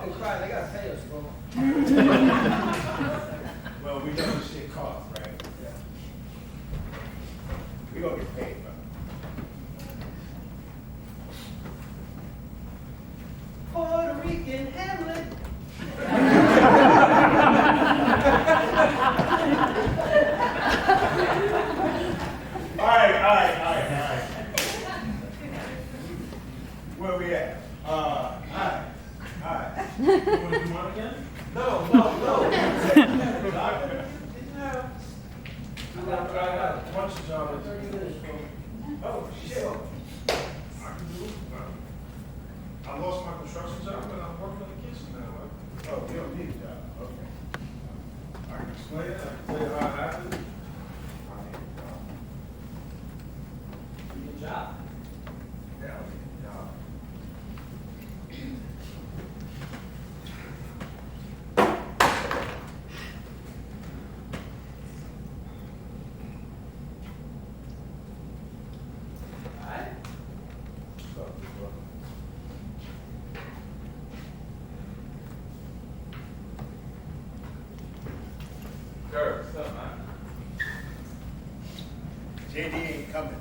fucking cry, they gotta pay us, bro. Well, we know this shit costs, right? Yeah. We gonna get paid, bro. Puerto Rican Hamlet. All right. Where we at? All right. You want to do one again? No. I got a bunch of jobs. 30 minutes, bro. Oh, shit. I can do it. I lost my construction job, but I'm working in the kitchen now. Right? Oh, you don't need a job, okay. I can explain it. I can tell you how it happened. Good job. Yeah, I'll need a job. Alright? Sure, what's up, man? JD ain't coming.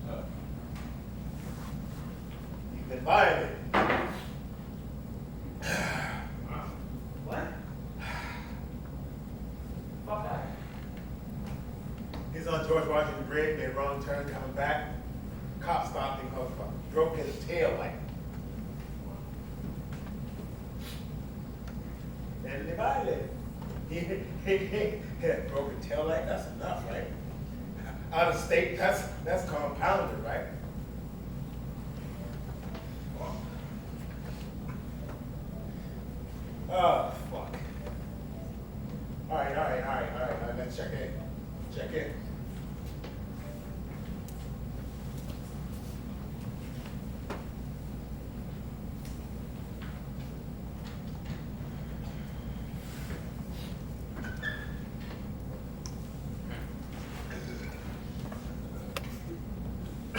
What's up? He's been violated. What? Fuck that. He's on George Washington Bridge, made a wrong turn coming back. Cop stopped him because of a broken tail light. And they violated. He had a broken tail light, that's enough, right? Out of state, that's compounded, right? Oh, fuck. All right, let's check in. Check in. I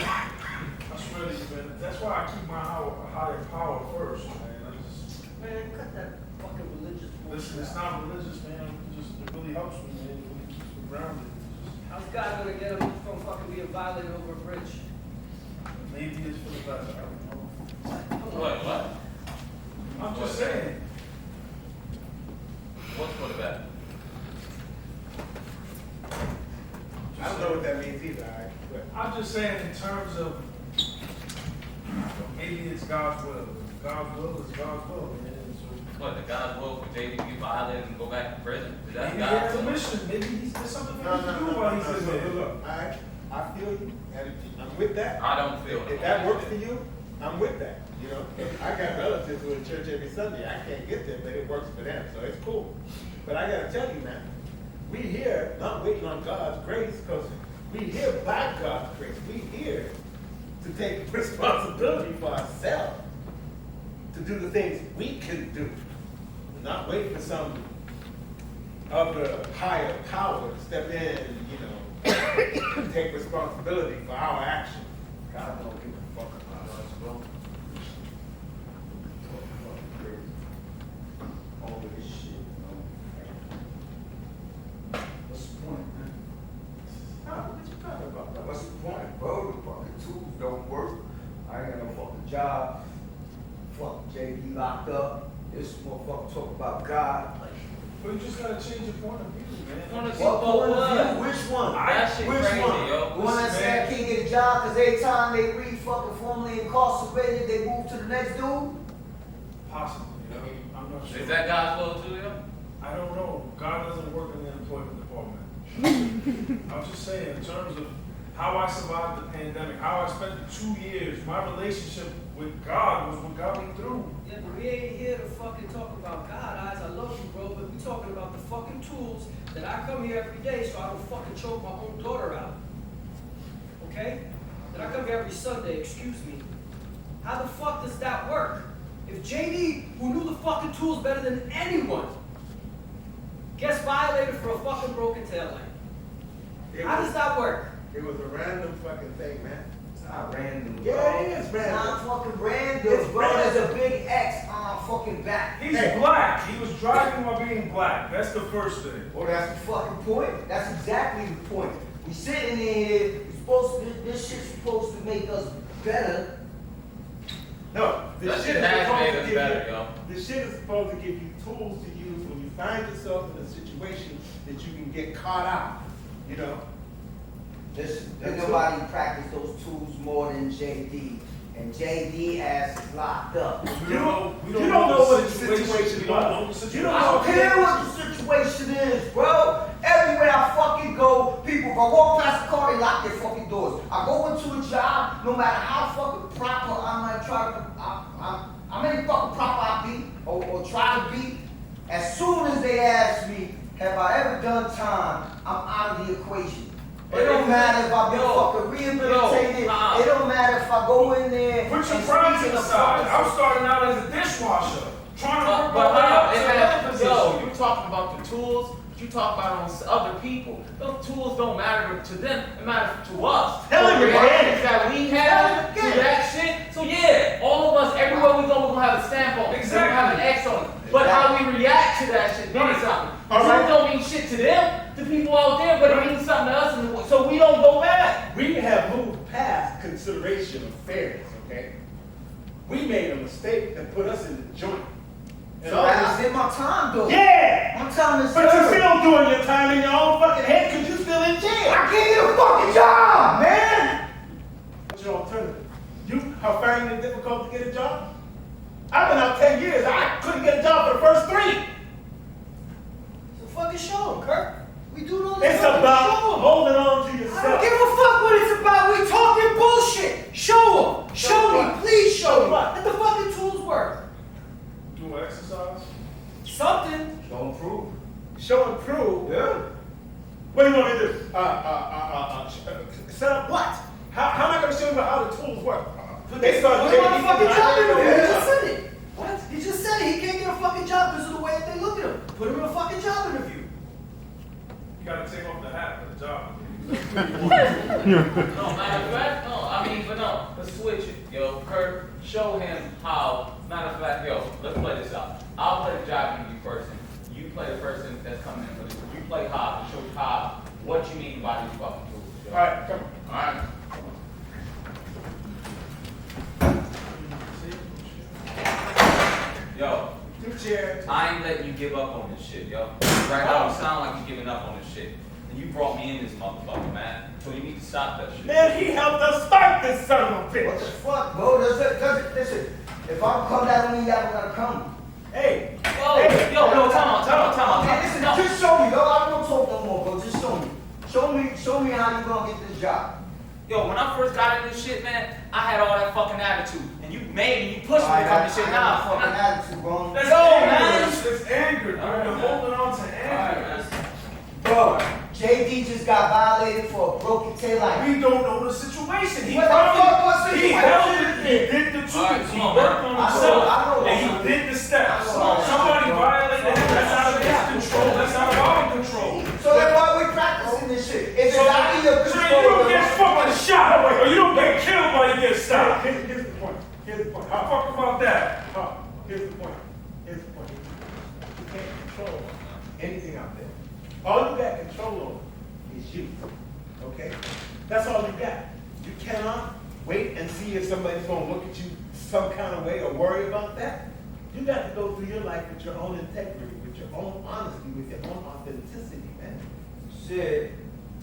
swear to you, man. That's why I keep my higher power first, man. I just, Man, cut that fucking religious bullshit listen, it's out. not religious, man. It really helps me, man. It really keeps me grounded. How's God gonna get him from fucking being violated over a bridge? Maybe it's for the best. I don't know. What? I'm just saying. What's for the best? I don't know what that means either, all right? But I'm just saying in terms of maybe it's God's will. God's will is God's will, man. So What, the God's will for JD to be violated and go back to prison? Is that maybe he has God's a will? mission. Maybe there's something for no, him to do while he's in there. look, all right? I feel you, and I'm with that. I don't feel If that works for you, I'm with that, you know? I got relatives who are in church every Sunday, I can't get there, but it works for them, so it's cool. But I gotta tell you, man, we here not waiting on God's grace, because we here by God's grace. We here to take responsibility for ourselves, to do the things we can do, not wait for some other higher power to step in, you know, take responsibility for our actions. God don't give a fuck about us, bro. All of this shit, you know. What's the point, man? What you talking about, bro? What's the point, bro? The fucking tools don't work. I ain't got no fucking job. Fuck JD locked up. This motherfucker talk about God. Like, But you just gotta change your point of view, man. Point of view. what point of what? view? Which one? That shit Which crazy, one? yo. The one that Listen, said I man. can't get a job because every time they fucking formerly incarcerated, they move to the next dude? Possibly, you know? I'm not sure. Is that God's will too, yo? I don't know. God doesn't work in the employment department. I'm just saying, in terms of how I survived the pandemic, how I spent the 2 years, my relationship with God was what got me through. Yeah, but we ain't here to fucking talk about God, eyes. I love you, bro, but we talking about the fucking tools that I come here every day so I don't fucking choke my own daughter out. Okay? That I come here every Sunday, excuse me. How the fuck does that work? If JD, who knew the fucking tools better than anyone, gets violated for a fucking broken tail light, how does that work? It was a random fucking thing, man. not random, bro. Yeah, it is It's random. not fucking random, It's bro. random. There's a big X on our fucking back. He's black. He was driving while being black. That's the first thing. Well, that's the fucking point. That's exactly the point. We sitting here, this shit's supposed to make us better. No, That this shit shit is has supposed made to us give better, you, yo. this shit is supposed to give you tools to use when you find yourself in a situation that you can get caught out, you know? Listen, ain't nobody practice those tools more than JD. And JD ass is locked up. We don't know know what the the situation. situation We don't know the was. situation. You don't I don't care what the situation is, bro. Everywhere I fucking go, people, if I walk past a car, they lock their fucking doors. I go into a job, no matter how fucking proper I might try to, I'm any fucking proper I be, or try to be, as soon as they ask me, have I ever done time, I'm out of the equation. It don't matter if I've been fucking rehabilitated. It don't matter if I go in there. Put your and pride speak to the in a side. fucking- I'm starting out as a dishwasher, trying to work But my way how? up It to has, another position. yo, you're talking about the tools, but you talk about on other people. Those tools don't matter to them, it matters to us. Tell The him again. reactions that we have Tell him to again. that shit. So yeah, all of us, everywhere we go, we're gonna have a stamp on it. We're gonna have an X on it. But how we react to that shit means something. All Tools right. don't mean shit to them, to people out there, but it means something to us, and so we don't go back. We have moved past consideration of fairness, okay? We made a mistake that put us in the joint. And So all I this- did my time though. Yeah! My time is But you're served. still doing your time in your own fucking head because you're still in jail. I can't get a fucking job, man. What's your alternative? You are finding it difficult to get a job? I've been out 10 years. I couldn't get a job for the first 3. So fucking show him, Kirk. We do all It's fucking about show him. holding on to I don't yourself. give a fuck what it's about. We talking bullshit. Show him. Show me. Please show me. What? Let the fucking tools work. Do exercise. Something. Don't prove. Show and prove. Yeah. What do you want me to do? Set up what? How am I going to show you how the tools work? They start Put him on a fucking job interview. He Yeah. just said it. What? He just said it. He can't get a fucking job because of the way that they look at him. Put him in a fucking job interview. You gotta take off the hat for the job. No, matter of fact, no, I mean, but no, let's switch it, yo. Kurt, show him how, matter of fact, yo, let's play this out. I'll play the job interview person. You play the person that's coming in for this. You play Hob and show Hob what you mean by these fucking tools. yo. All right, come on. Alright? Yo, Two chairs. I ain't letting you give up on this shit, yo. Right now, you sound like you're giving up on this shit. And you brought me in this motherfucker, man. So you need to stop that shit. Man, he helped us start this son of a What the bitch. fuck, bro? Listen, if I come down on me, y'all gotta come. Hey. Yo, time out. Man, listen, No. just show me, yo. I don't talk no more, bro. Just show me. Show me how you gonna get this job. Yo, when I first got in this shit, man, I had all that fucking attitude. And you made me, you pushed me to come to shit now. fucking attitude, bro. That's Yo, anger. man. It's anger, dude. Alright, You're man. holding on to anger. Bro, JD just got violated for a broken taillight. We don't know the situation. He What the probably, fuck was he situation? held it, he did the tools, Alright, he come on, worked man. on I himself, know. and he did the steps. I know. Somebody violated him, that's out of his control, that's out of our control. So then why we practicing this shit? If it's So out of your you control, don't get fucking shot, or you don't get killed while you get stopped. Here's the point. Here's the point. How fuck about that? Here's the point. Here's the point. You can't control anything out there. All you got control over is you. Okay? That's all you got. You cannot wait and see if somebody's gonna look at you some kind of way or worry about that. You got to go through your life with your own integrity, with your own honesty, with your own authenticity, man. shit,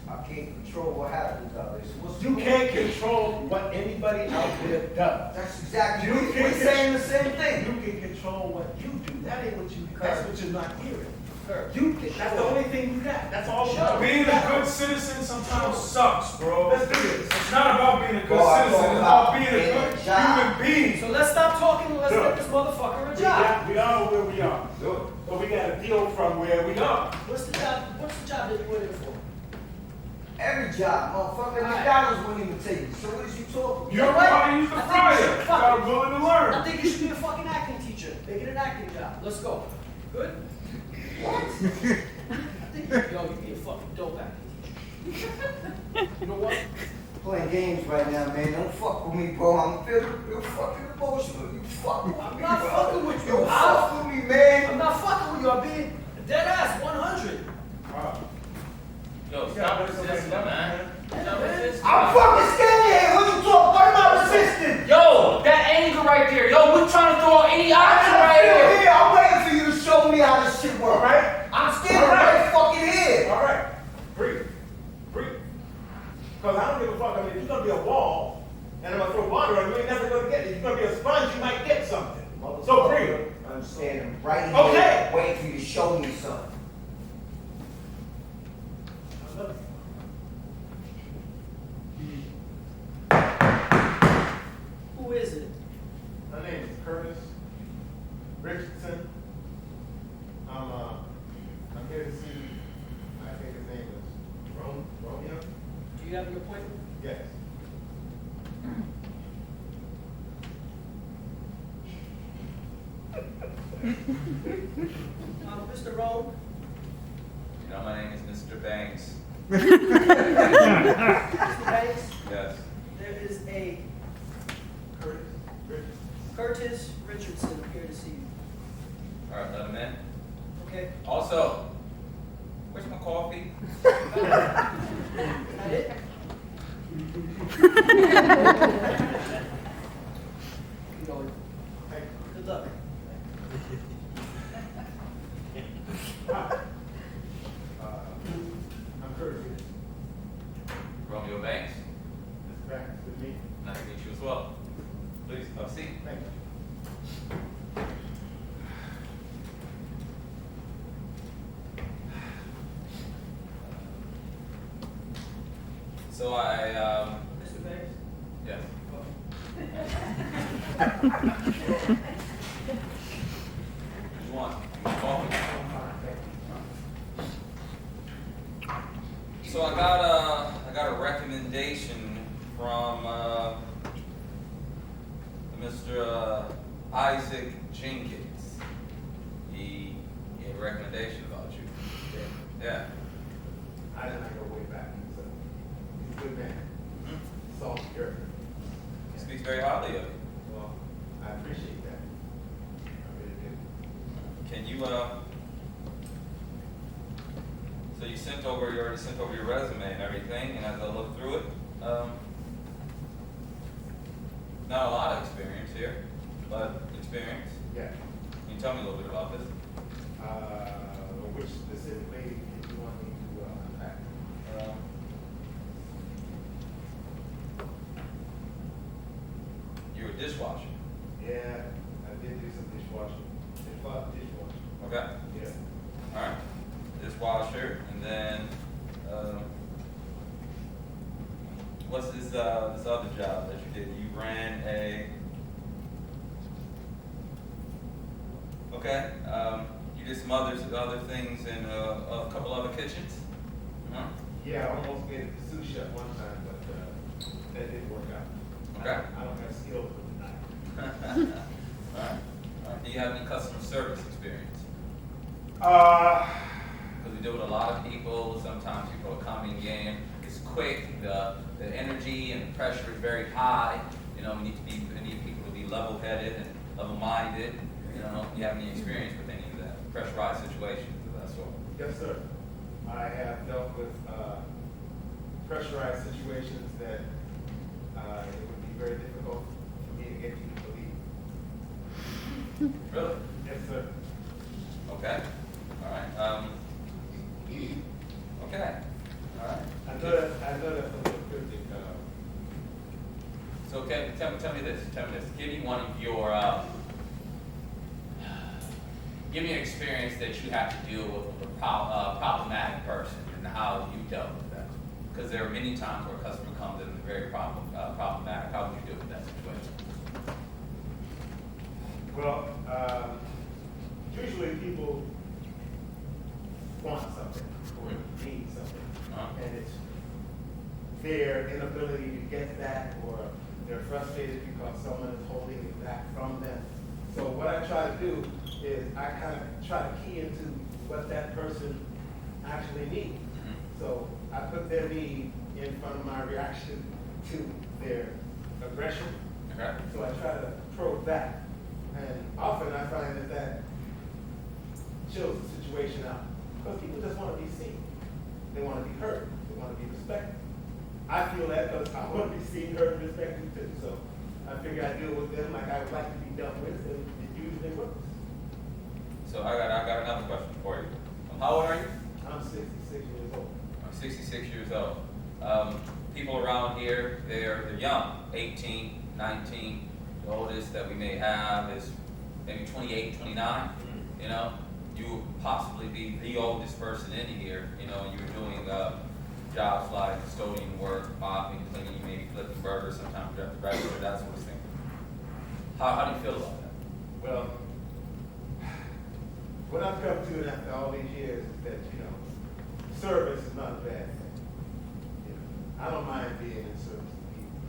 I can't control what happens out there. So what's You can't control what anybody out there does. That's exactly. You We're can't saying the same thing. You can control what you do. That ain't what you. That's what you're not hearing. Kurt, You can. That's the only thing you got. That's all. Being a good citizen sometimes sucks, bro. Let's do this. It's not about being a good Bro, I'm citizen, talking it's about about being a being good a job. human being. So let's stop talking and let's Sure. get this motherfucker a job. We are where we are. But we got to deal from where we are. What's the job? What's the job that you went in for? every job, motherfucker. Alright. McDonald's wouldn't even take it. So what is you talking? You don't know how to use the I think you fryer. should You fuck gotta it. willing to I learn. think you should be a fucking acting teacher. Make it an acting job. Let's go. Good? What? I think you should be a fucking dope acting teacher. You know what? playing games right now, man. Don't fuck with me, bro. I'm feeling real fucking emotional. You fucking with I'm me, not bro. fucking with you. Don't fuck with me, man. I'm not fucking with you. I'm being dead ass 100. Yo, stop resisting, man. Stop resisting. I'm fucking scared. What you talking? What am I resisting? Yo, that anger right there. Yo, we're trying to throw any option right here. Here, I'm waiting for you to show me how this shit works. Alright? I'm standing right fucking here. Alright. Breathe. Breathe. Because I don't give a fuck. I mean, if you're gonna be a wall, and I'm gonna throw water on you, ain't never gonna get it. If you're gonna be a sponge, you might get something. So breathe. I'm standing right here, Okay. waiting for you to show me something. Who is it? My name is Curtis Richardson. I'm here to see, I think his name is Romeo? Do you have an appointment? Yes. Mr. Rome? You know, my name is Mr. Banks. Mr. Banks? Yes. There is a Curtis Richardson. Curtis Richardson here to see you. All right, let him in. Okay? Also, where's my coffee? Is that it? Keep going. Hey, Good luck. I'm Curtis Richardson. Romeo Banks. Mr. Banks, with me. Nice to meet you as well. Please, have a seat. Thank you. So Mr. Banks? yes. What do you want? Coffee? So I got a recommendation from Mr. Isaac Jenkins. He gave a recommendation about you. Yeah. I didn't go way back, so he's a good man. Salt character. He speaks very highly of you. Well, I appreciate that. I really do. Can you so you already sent over your resume and everything, and as I look through it, not a lot of experience here, but experience. Yeah. Can you tell me a little bit about this? Which specifically do you want me to unpack? You're a dishwasher. Yeah, I did do some dishwashing. Dishwashing. Okay. Yeah. All right. Dishwasher, and then what's this other job that you did? You ran a. Okay. You did some other things in a couple other kitchens. Uh-huh. Yeah, I almost made it to sous chef one time, but that didn't work out. Okay. I don't have skills for tonight. All right. All right. Do you have any customer service experience? Because we deal with a lot of people. Sometimes people are coming in. It's quick. The energy and the pressure is very high. You know, we need people to be level-headed and level-minded. You know, do you have any experience with any of that pressurized situations of that sort? Yes, sir. I have dealt with pressurized situations that it would be very difficult for me to get you to believe. Really? Yes, sir. Okay. All right. Okay. All right. I know that's a little cryptic. So, okay, tell me this. Give me one of your. Give me an experience that you have to deal with a problematic person and how you dealt with that. Because there are many times where a customer comes in and is very problematic. How would you deal with that situation? Well, usually people want something or need something, and it's their inability to get that, or they're frustrated because someone is holding it back from them. So what I try to do is I kind of try to key into what that person actually needs. So I put their need in front of my reaction to their aggression. Okay. So I try to probe that. And often I find that chills the situation out. Because people just want to be seen. They want to be heard. They want to be respected. I feel that because I want to be seen, heard, and respected too. So I figure I deal with them like I would like to be dealt with, and it usually works. So I got another question for you. How old are you? I'm 66 years old. I'm 66 years old. People around here, they're young, 18, 19. The oldest that we may have is maybe 28, 29. You know, you would possibly be the oldest person in here. You know, and you're doing jobs like custodian work, mopping, cleaning, you may be flipping burgers, sometimes you're at the register, that sort of thing. How do you feel about that? Well, what I've come to after all these years is that, service is not a bad thing. I don't mind being in service to people.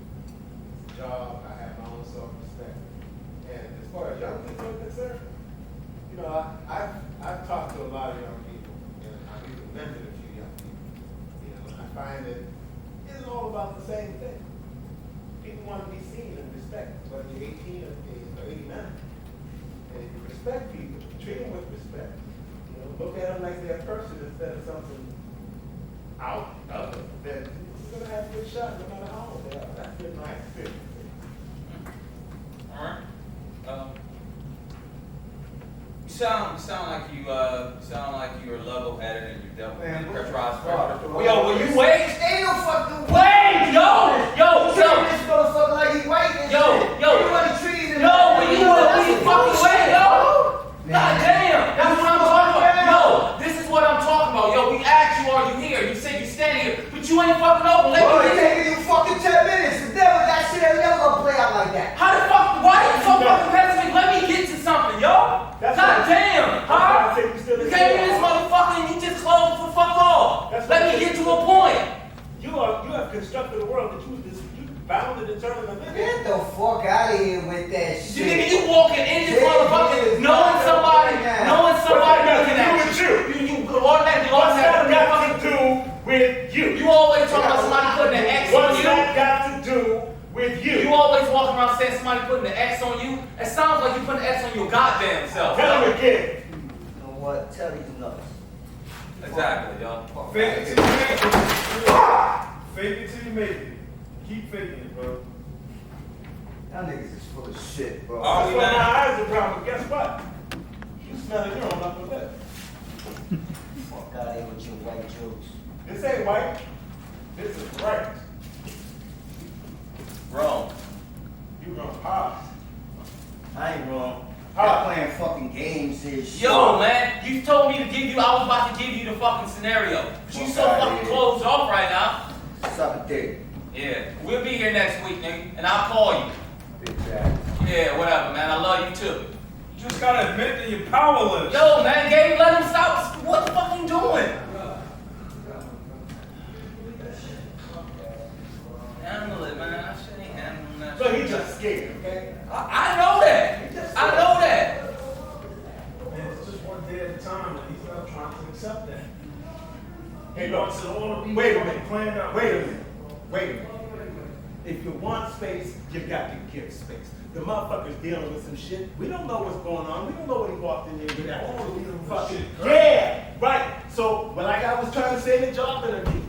It's a job, I have my own self-respect. And as far as young people are concerned, I've talked to a lot of young people, and I've even mentored a few young people. And I find that it's all about the same thing. People want to be seen and respected, whether you're 18 or 89. And if you respect people, treat them with respect. Look at them like they're a person instead of something out of them. Then you're gonna have a good shot no matter how old they are. That's been my experience. All right. You sound like you're level-headed and you're dealt with pressurized pressure. Yo, will you wait? Ain't no fucking Wait, yo. This motherfucker like he white. Yo. Everybody treating him. Yo, will you fucking wait, yo? God damn, that's what I'm talking about. Yo, this is what I'm talking about. Yo, we asked you, are you here? You said you standing here, but you ain't fucking open. Bro, it taking you fucking 10 minutes. The devil, that shit ain't never gonna play out like that. Why are you so fucking pessimistic? Let me get to something, yo. God damn, huh? You came in this motherfucker and you just closed the fuck off. Let me get to a point. You have constructed a world that you bound to determine the limit. Get the fuck out of here with that shit. You walking in this motherfucker, knowing somebody looking at you. You automatically What's that got to do with you? You always talking about somebody putting an X on What's you. that got to do with you? You always walking around saying somebody putting an X on you. It sounds like you putting an X on your goddamn self. Tell him again. You know what? Tell these nuts. Exactly, yo. Fake it till you make it. Fake it till you make it. Keep faking it, bro. Y'all niggas is full of shit, bro. Are That's we, why man? my eyes are brown, but guess what? You smell your own upper lip. Fuck out of here with your white jokes. This ain't white. This is right. Wrong. You wrong hard. I ain't wrong. Huh. Y'all playing fucking games here. Shit. Yo, man, you told me to give you, I was about to give you the fucking scenario. But you so fucking closed off right now. Suck a dick. Yeah, we'll be here next week, nigga, and I'll call you. Bitch ass. Yeah, whatever, man. I love you too. You just gotta admit that you're powerless. Yo, man, Gabe, let him stop. What the fuck you doing? Handle it, man. I shit ain't handling that. So shit. he just scared, okay? I know that. I know that. Man, it's just one day at a time, and he's not trying to accept that. Hey, He look. wants it all to be Wait a minute. planned out. Wait a minute. Wait a minute. If you want space, you got to give space. The motherfucker's dealing with some shit. We don't know what's going on. We don't know what he walked in there with. That fucking yeah, right. So, like I was trying to say in the job interview,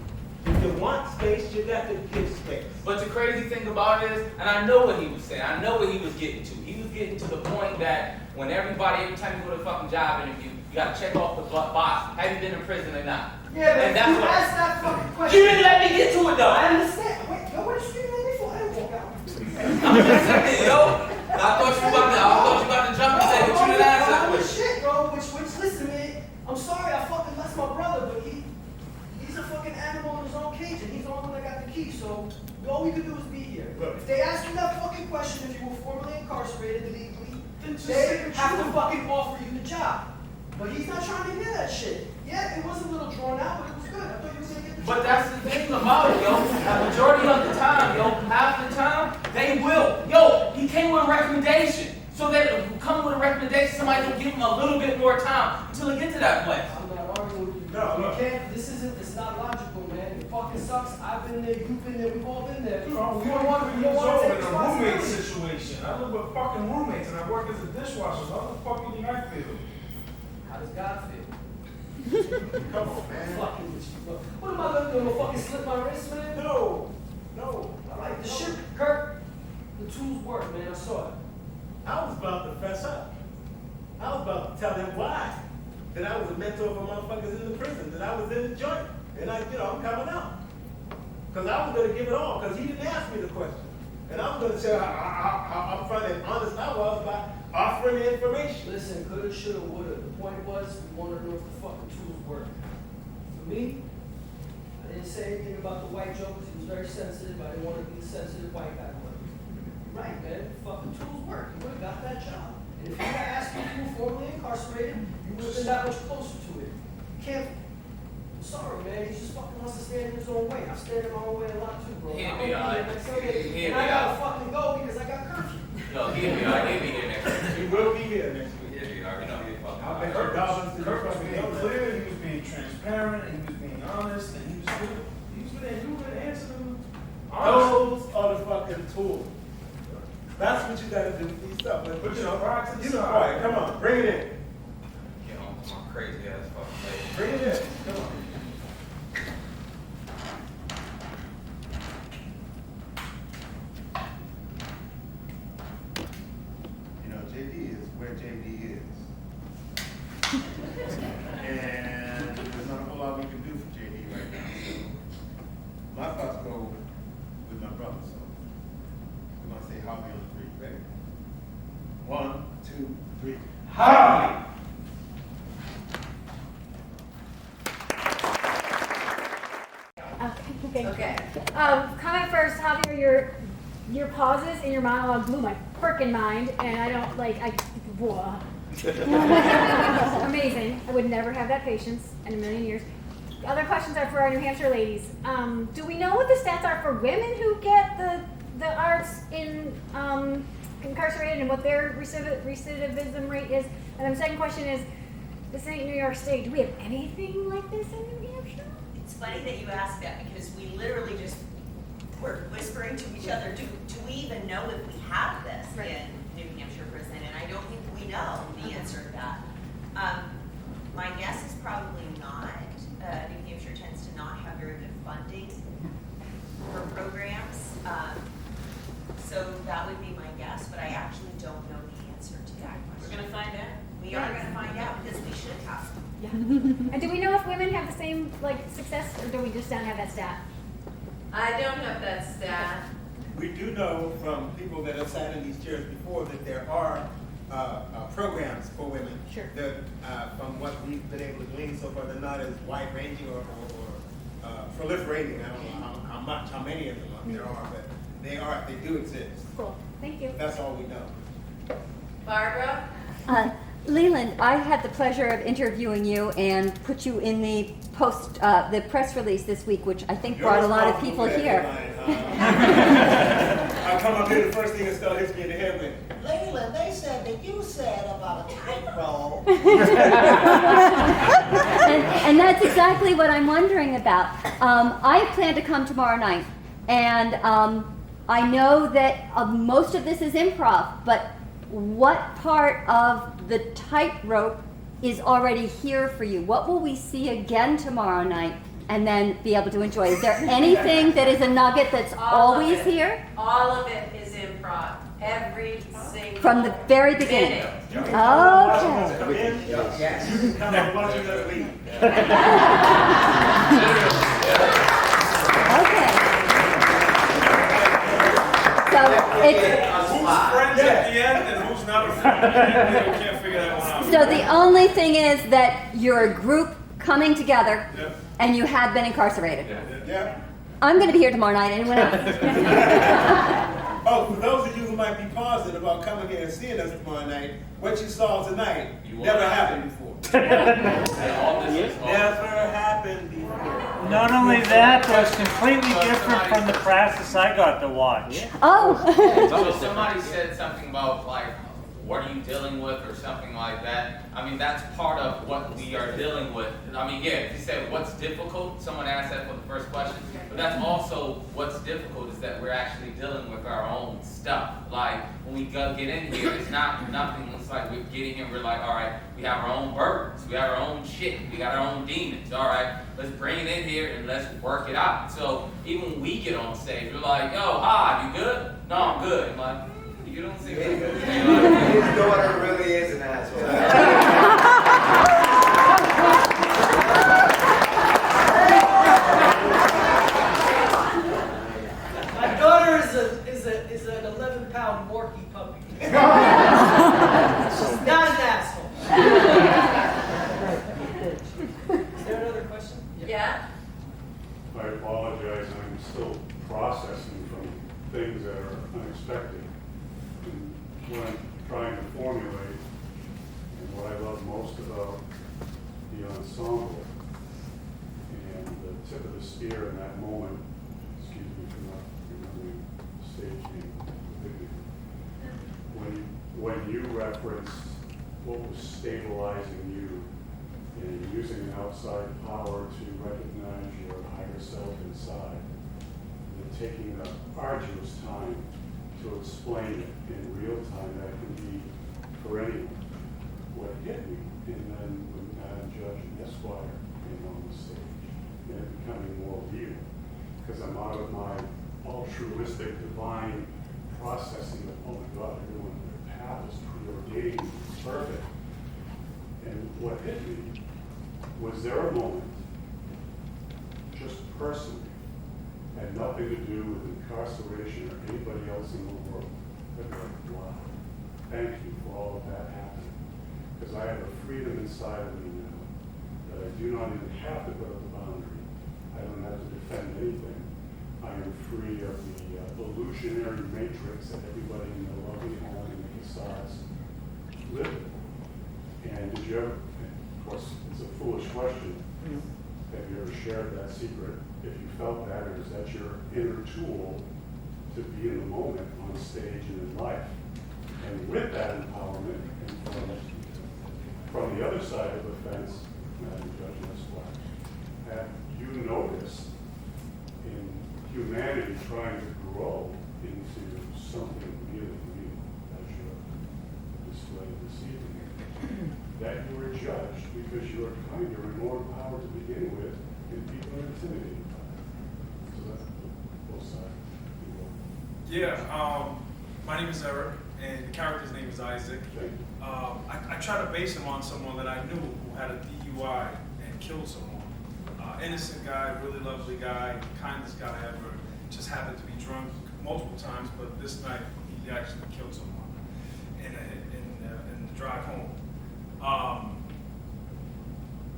if you want space, you got to give space. But the crazy thing about it is, and I know what he was saying, I know what he was getting to. He was getting to the point that when every time you go to a fucking job interview, you gotta check off the box, have you been in prison or not? Yeah, but And that's you what- asked that fucking question. You didn't let me get to it though. I understand. Wait, yo, what are you screaming at me for? I didn't walk out. I'm just saying, yo. I thought you about to jump and say, but you didn't answer that I'm question. shit, bro. Which listen, man. I'm sorry, I fucking lost my brother, but he's a fucking animal in his own cage, and he's the only one that got the key. So all we could do is be here. Look. If they ask you that fucking question, if you were formerly incarcerated legally, Then just they say the have to truth. fucking offer you the job. But he's not trying to hear that shit. Yeah, it was a little drawn out, but it was good. I thought you were gonna get the But job. that's the thing about it, yo. The majority of the time, yo, half the time, they will. Yo, he came with a recommendation. So that come with a recommendation, somebody will give him a little bit more time until they get to that place. I'm not arguing with you. No, You look. can't. This isn't. It's not logical, man. fucking sucks. I've been there, you've been there, we've all been there. Dude, You I'm don't want to 43 years old take in a roommate responsibility. situation. I live with fucking roommates and I work as a dishwasher. How the fuck do you think I feel? How does God feel? Come on, man. Fucking with you, bro. What am I gonna do? I'm gonna fucking slip my wrist, man? No. All right, the shit, Kirk, the tools work, man. I saw it. I was about to fess up. I was about to tell him why. That I was a mentor for motherfuckers in the prison. That I was in the joint. And I'm coming out. Because I was going to give it all. Because he didn't ask me the question. And I was going to say how upfront and honest I was by offering the information. Listen, coulda, shoulda, woulda. The point was, we wanted to know if the fucking tools work. For me, I didn't say anything about the white joke because he was very sensitive. I didn't want to be the sensitive white guy. You're right, man. Fucking tools work. You would have got that job. And if you got asked if you were formerly incarcerated, you would have been that much closer to it. You can't. I'm sorry, man. He just fucking wants to stand in his own way. I'm standing my own way a lot too, bro. He'll I'm be gonna all right. here next Sunday, He'll and be I gotta all right. fucking go because I got curfew. No, he'll be here next week. He will be here next week. He'll be all right. He'll be fucking I'll all bet right. you dollars to Kirk was fucking being know that. clear, he was being transparent, and he was being honest, and he was good. He was good, and you were answering honestly. Those are the fucking tools. That's what you gotta do for yourself. But Put you your know, pride to the you know, side. quiet. Come on, bring it in. Get home to my crazy ass fucking lady. Bring it in. Come on. You know, JD is where JD is. And there's not a whole lot we can do for JD right now. So my thoughts go with my brother. So we're gonna say hobby on the 3. Ready? 1, 2, 3. Howdy! Okay. Comment first, Javier, your pauses in your monologue blew my frickin' mind, and I don't whoa. Amazing. I would never have that patience in a million years. Other questions are for our New Hampshire ladies. Do we know what the stats are for women who get the arts in incarcerated and what their recidivism rate is? And the second question is, this ain't New York State. Do we have anything like this in New Hampshire? It's funny that you ask that because we literally just were whispering to each other, do we even know if we have this in New Hampshire prison? And I don't think we know the answer to that. My guess is probably not. New Hampshire tends to not have very good funding for programs. So that would be my guess, but I actually don't know the answer to that question. We're gonna find out. We are gonna find out because we should have. Yeah. And do we know if women have the same success, or do we just not have that stat? I don't have that stat. We do know from people that have sat in these chairs before that there are programs for women. Sure. That, from what we've been able to glean so far, they're not as wide-ranging or proliferating. I don't know how many of them there are, but they do exist. Cool. Thank you. That's all we know. Barbara? Leland, I had the pleasure of interviewing you and put you in the the press release this week, which I think brought a lot of people here. I come up here, the first thing that still hits me in the head with, Leland, they said that you said about a tightrope. And that's exactly what I'm wondering about. I plan to come tomorrow night, and I know that most of this is improv, but what part of the tightrope is already here for you? What will we see again tomorrow night and then be able to enjoy? Is there anything that is a nugget that's always here? All of it is improv. Every single From the very beginning. minute. Okay. yes. You can come and watch us leave. Okay. So it's Who's friends at the end and who's not a friend at the end? We can't figure that one out. so the only thing is that you're a group coming together, Yeah. and you have been incarcerated. Yeah. I'm going to be here tomorrow night. Anyone else? Oh, for those of you who might be pausing about coming here and seeing us tomorrow night, what you saw tonight never happened before. Never happened before. Not only that, but it's completely different from the practice I got to watch. Oh. So somebody said something about what are you dealing with or something like that. I mean, that's part of what we are dealing with. I mean, yeah, if you said what's difficult, someone asked that for the first question, but that's also what's difficult is that we're actually dealing with our own stuff. Like, when we get in here, it's not nothing, it's like we're getting here, we're like, all right, we have our own burdens, we have our own shit, we got our own demons, all right, let's bring it in here and let's work it out. So even when we get on stage, we're like, yo, hi, you good? No, I'm good. I'm like, you don't seem good. His daughter really is an asshole. My daughter is an 11-pound Morky puppy. She's not an asshole. Is there another question? Yeah? I apologize, I'm still processing from things that are unexpected. And what I'm trying to formulate, and what I love most about the ensemble, and the tip of the spear in that moment, excuse me for not remembering the stage name, when you referenced what was stabilizing you, and using an outside power to recognize your higher self inside, and taking the arduous time to explain it in real time, that can be for anyone. What hit me, and then when Madam Judge and Esquire came on the stage, and it becoming more real, because I'm out of my altruistic, divine processing of, oh my God, everyone, their path is preordained, it's perfect. And what hit me was there a moment, just personally, had nothing to do with incarceration or anybody else in the world. I'd be like, wow, thank you for all of that happening. Because I have a freedom inside of me now that I do not even have to put up a boundary. I don't have to defend anything. I am free of the illusionary matrix that everybody in their loving home and the facades live in. And did you ever, of course, it's a foolish question, have you ever shared that secret? If you felt that, or is that your inner tool to be in the moment on stage and in life? And with that empowerment, and from the other side of the fence, Madam Judge and Esquire, have you noticed in humanity trying to grow into something really real, as you're displaying this evening, that you were judged because you are kinder and more empowered to begin with, and people are intimidated by it. So that's both sides. Yeah, my name is Eric, and the character's name is Isaac. I try to base him on someone that I knew who had a DUI and killed someone. Innocent guy, really lovely guy, kindest guy ever. Just happened to be drunk multiple times, but this night he actually killed someone in the drive home.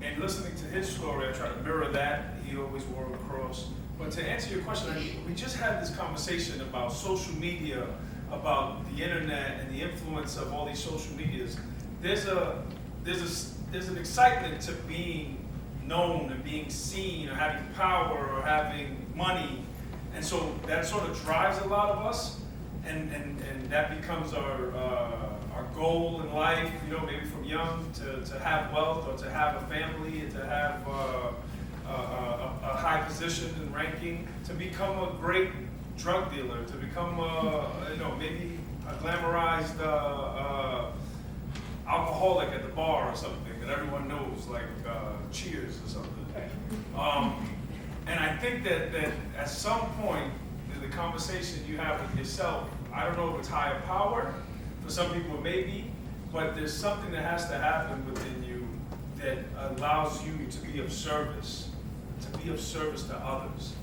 And listening to his story, I try to mirror that. He always wore a cross. But to answer your question, we just had this conversation about social media, about the internet and the influence of all these social medias. There's an excitement to being known and being seen, or having power, or having money, and so that sort of drives a lot of us, and that becomes our goal in life. You know, maybe from young to have wealth, or to have a family, and to have a high position and ranking, to become a great drug dealer, to become maybe a glamorized alcoholic at the bar or something that everyone knows, like Cheers or something. And I think that at some point in the conversation you have with yourself, I don't know if it's higher power, for some people it may be, but there's something that has to happen within you that allows you to be of service to others.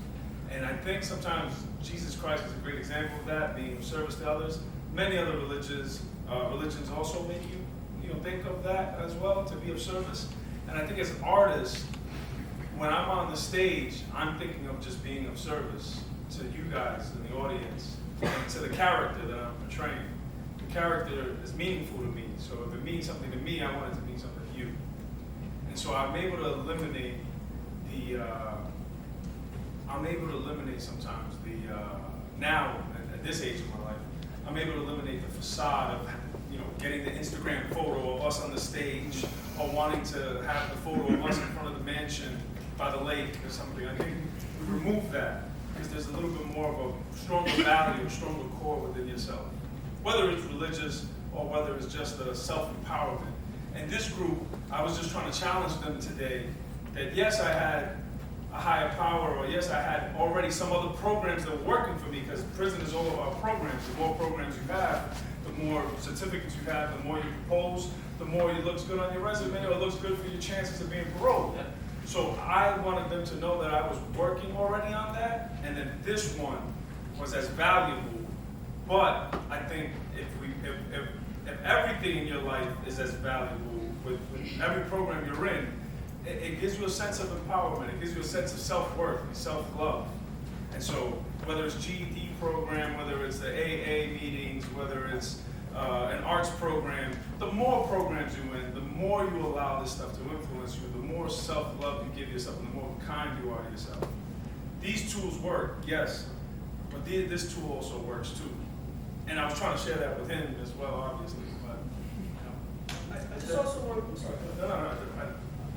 And I think sometimes Jesus Christ is a great example of that, being of service to others. Many other religions also make you think of that as well, to be of service. And I think as artists, when I'm on the stage, I'm thinking of just being of service to you guys in the audience, and to the character that I'm portraying. The character is meaningful to me, so if it means something to me, I want it to mean something to you. And so I'm able to eliminate sometimes now, at this age of my life, I'm able to eliminate the facade of, getting the Instagram photo of us on the stage, or wanting to have the photo of us in front of the mansion by the lake or something. I think we remove that because there's a little bit more of a stronger value, a stronger core within yourself. Whether it's religious or whether it's just a self-empowerment. And this group, I was just trying to challenge them today that yes, I had a higher power, or yes, I had already some other programs that were working for me, because prison is all about programs. The more programs you have, the more certificates you have, the more you propose, the more it looks good on your resume, or it looks good for your chances of being paroled. So I wanted them to know that I was working already on that, and that this one was as valuable. But I think if everything in your life is as valuable with every program you're in, it gives you a sense of empowerment. It gives you a sense of self-worth and self-love. And so whether it's GED program, whether it's the AA meetings, whether it's an arts program, the more programs you're in, the more you allow this stuff to influence you, the more self-love you give yourself, and the more kind you are to yourself. These tools work, yes, but this tool also works too. And I was trying to share that with him as well, obviously. But I just also want to, I'm sorry. No.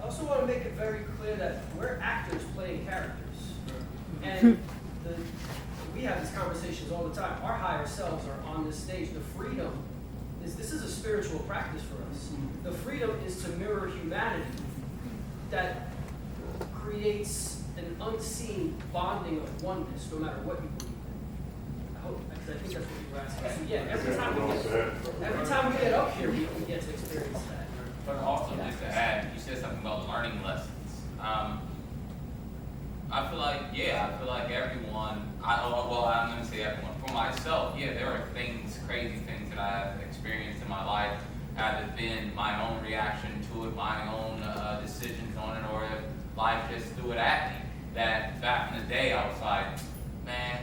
I also want to make it very clear that we're actors playing characters. And we have these conversations all the time. Our higher selves are on this stage. The freedom this is a spiritual practice for us. The freedom is to mirror humanity that creates an unseen bonding of oneness, no matter what you believe in. I hope, because I think that's what you were asking. So yeah, every time we get up here, we get to experience that. But also, just to add, you said something about learning lessons. I feel like everyone, I'm going to say everyone, for myself, yeah, there are crazy things that I have experienced in my life, have been my own reaction to it, my own decisions on it, or if life just threw it at me. That back in the day, I was like, man,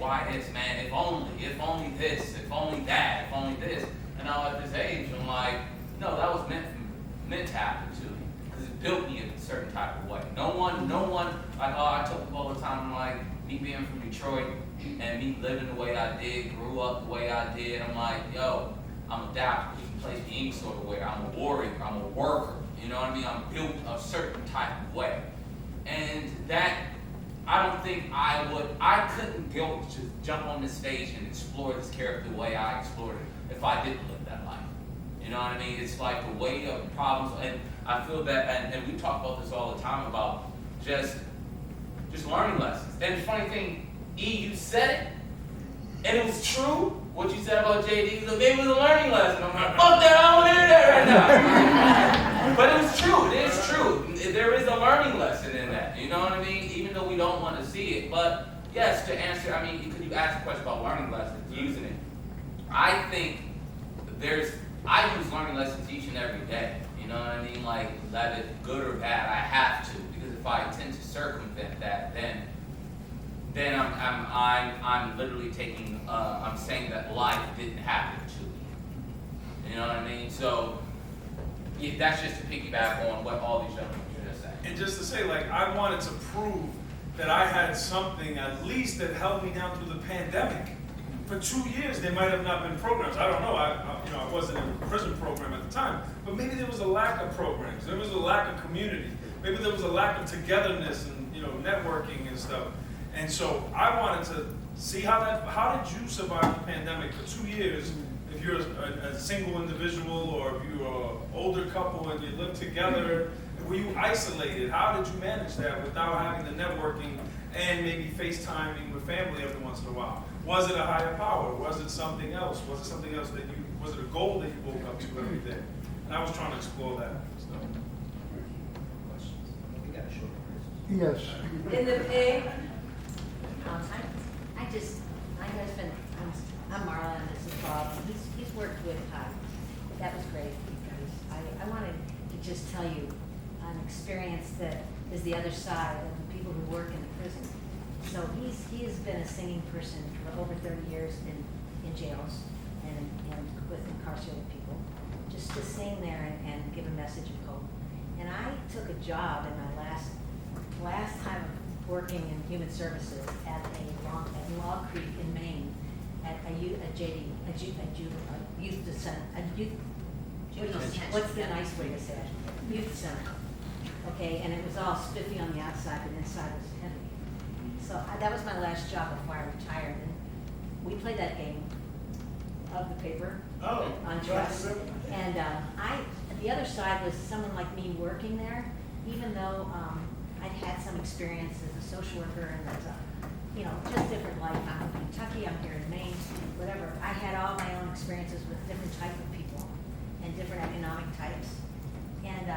why this, man, if only this, if only that, if only this. And now at this age, I'm like, no, that was meant to happen to me, because it built me in a certain type of way. No one, like, I tell people all the time, I'm like, me being from Detroit, and me living the way I did, grew up the way I did, I'm like, yo, I'm adaptable. You can place me any sort of way. I'm a warrior, I'm a worker, you know what I mean? I'm built a certain type of way. And that, I don't think I couldn't go to jump on this stage and explore this character the way I explored it if I didn't live that life. You know what I mean? It's like the weight of problems, and I feel that, and we talk about this all the time about just learning lessons. And the funny thing, you said it, and it was true, what you said about JD, it was a learning lesson. I'm like, fuck that, I don't hear that right now. But it was true, it is true. There is a learning lesson in that, you know what I mean? Even though we don't want to see it. But yes, to answer, I mean, because you asked a question about learning lessons, using it. I think I use learning lessons each and every day. You know what I mean? Like, that is good or bad, I have to. Because if I tend to circumvent that, then I'm literally taking, I'm saying that life didn't happen to me. You know what I mean? So, yeah, that's just to piggyback on what all these gentlemen were just saying. And just to say, like, I wanted to prove that I had something at least that held me down through the pandemic. For 2 years, there might have not been programs. I don't know. I wasn't in a prison program at the time, but maybe there was a lack of programs. There was a lack of community. Maybe there was a lack of togetherness and networking and stuff. And so I wanted to see how did you survive the pandemic for 2 years? If you're a single individual, or if you're an older couple and you live together, were you isolated? How did you manage that without having the networking and maybe FaceTiming with family every once in a while? Was it a higher power? Was it something else? Was it something else was it a goal that you woke up to every day? And I was trying to explore that. So. We got a short Yes. In the pig. My husband, I'm Marla, and this is Bob, and he's worked with Todd. That was great, because I wanted to just tell you an experience that is the other side of the people who work in the prison. So he has been a singing person for over 30 years in jails and with incarcerated people, just to sing there and give a message of hope. And I took a job in my last time working in human services at Log Creek in Maine, at a youth what's the nice way to say it? Youth center. Okay, and it was all spiffy on the outside, but inside was heavy. So that was my last job before I retired. And we played that game of the paper on trust. And the other side was someone like me working there, even though I'd had some experience as a social worker and as a, just different life. I'm in Kentucky, I'm here in Maine, whatever. I had all my own experiences with different type of people and different economic types. And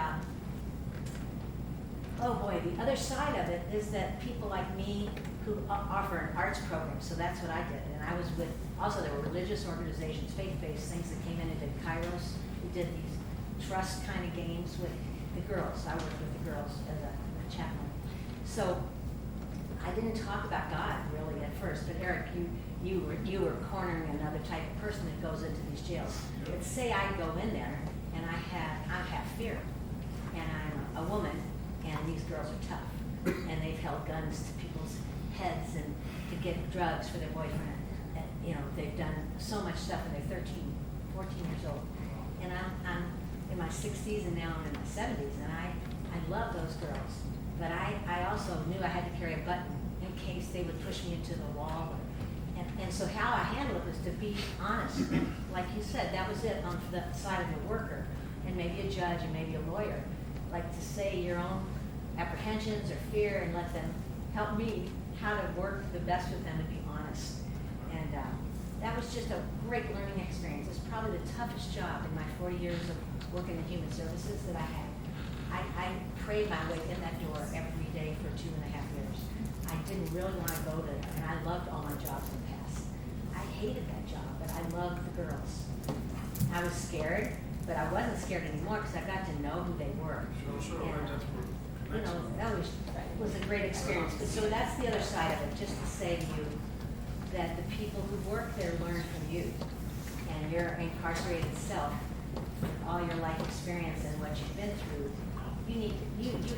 oh boy, the other side of it is that people like me who offer an arts program, so that's what I did. And I was with, also there were religious organizations, faith-based things that came in and did Kairos. We did these trust kind of games with the girls. I worked with the girls as a chaplain. So I didn't talk about God really at first, but Eric, you were cornering another type of person that goes into these jails. But say I go in there and I have fear, and I'm a woman, and these girls are tough, and they've held guns to people's heads and to get drugs for their boyfriend. And, they've done so much stuff, and they're 13, 14 years old. And I'm in my 60s, and now I'm in my 70s, and I love those girls. But I also knew I had to carry a button in case they would push me into the wall. And so how I handled it was to be honest. Like you said, that was it on the side of the worker, and maybe a judge and maybe a lawyer. Like to say your own apprehensions or fear and let them help me how to work the best with them and be honest. And that was just a great learning experience. It's probably the toughest job in my 40 years of working in human services that I had. I prayed my way in that door every day for 2.5 years. I didn't really want to go to, and I loved all my jobs in the past. I hated that job, but I loved the girls. I was scared, but I wasn't scared anymore because I got to know who they were. Sure, And, right, that's what. that was a great experience. But so that's the other side of it, just to say to you that the people who work there learn from you, and your incarcerated self, with all your life experience and what you've been through. You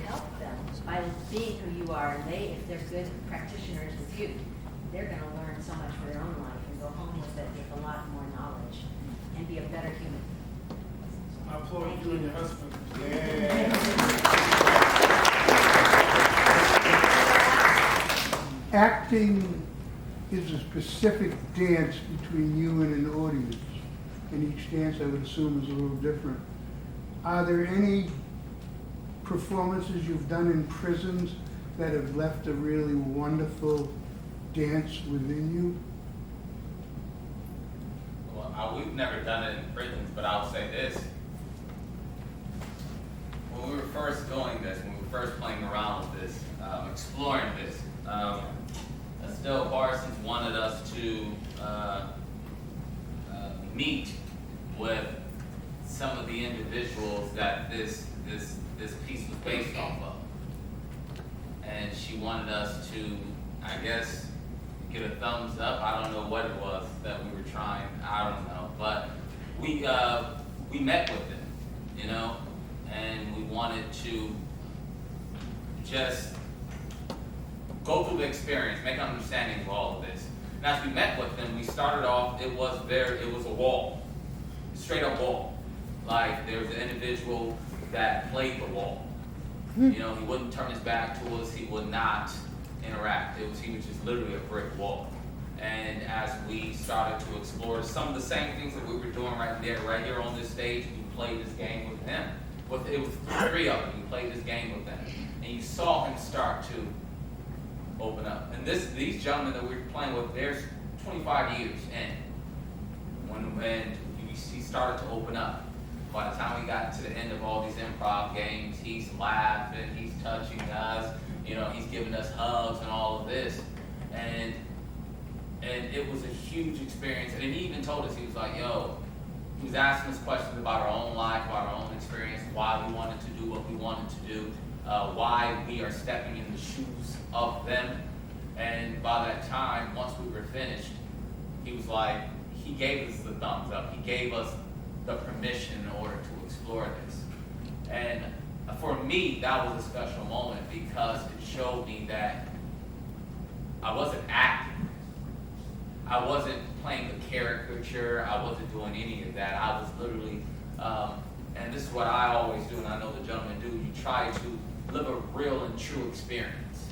help them by being who you are, and if they're good practitioners with you, they're going to learn so much for their own life and go home with it with a lot more knowledge and be a better human. I applaud you and your husband. Acting is a specific dance between you and an audience, and each dance I would assume is a little different. Are there any performances you've done in prisons that have left a really wonderful dance within you? Well, we've never done it in prisons, but I'll say this. When we were first doing this, when we were first playing around with this, exploring this, Estelle Parsons wanted us to meet with some of the individuals that this piece was based off of. And she wanted us to, I guess, get a thumbs up. I don't know what it was that we were trying. I don't know. But we met with them, and we wanted to just go through the experience, make an understanding of all of this. And as we met with them, we started off, it was a wall, straight up wall. Like there was an individual that played the wall. He wouldn't turn his back to us, he would not interact. He was just literally a brick wall. And as we started to explore some of the same things that we were doing right here on this stage, we played this game with him. It was 3 of them. We played this game with them. And you saw him start to open up. And these gentlemen that we were playing with, there's 25 years in. When he started to open up. By the time we got to the end of all these improv games, he's laughing, he's touching us, he's giving us hugs and all of this. And it was a huge experience. And he even told us, he was like, he was asking us questions about our own life, about our own experience, why we wanted to do what we wanted to do, why we are stepping in the shoes of them. And by that time, once we were finished, he was like, he gave us the thumbs up. He gave us the permission in order to explore this. And for me, that was a special moment because it showed me that I wasn't acting. I wasn't playing a caricature. I wasn't doing any of that. I was literally, and this is what I always do, and I know the gentlemen do. You try to live a real and true experience.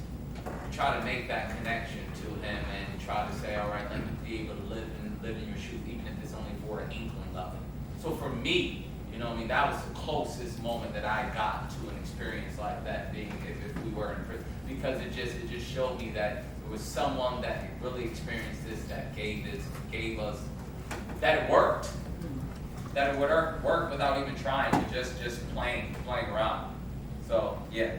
You try to make that connection to him, and try to say, all right, let me be able to live in your shoes, even if it's only for an inkling of it. So for me, you know what I mean, that was the closest moment that I got to an experience like that, being if we were in prison, because it just showed me that there was someone that had really experienced this, that gave us, that it worked. That it would work without even trying, but just playing around. So yeah.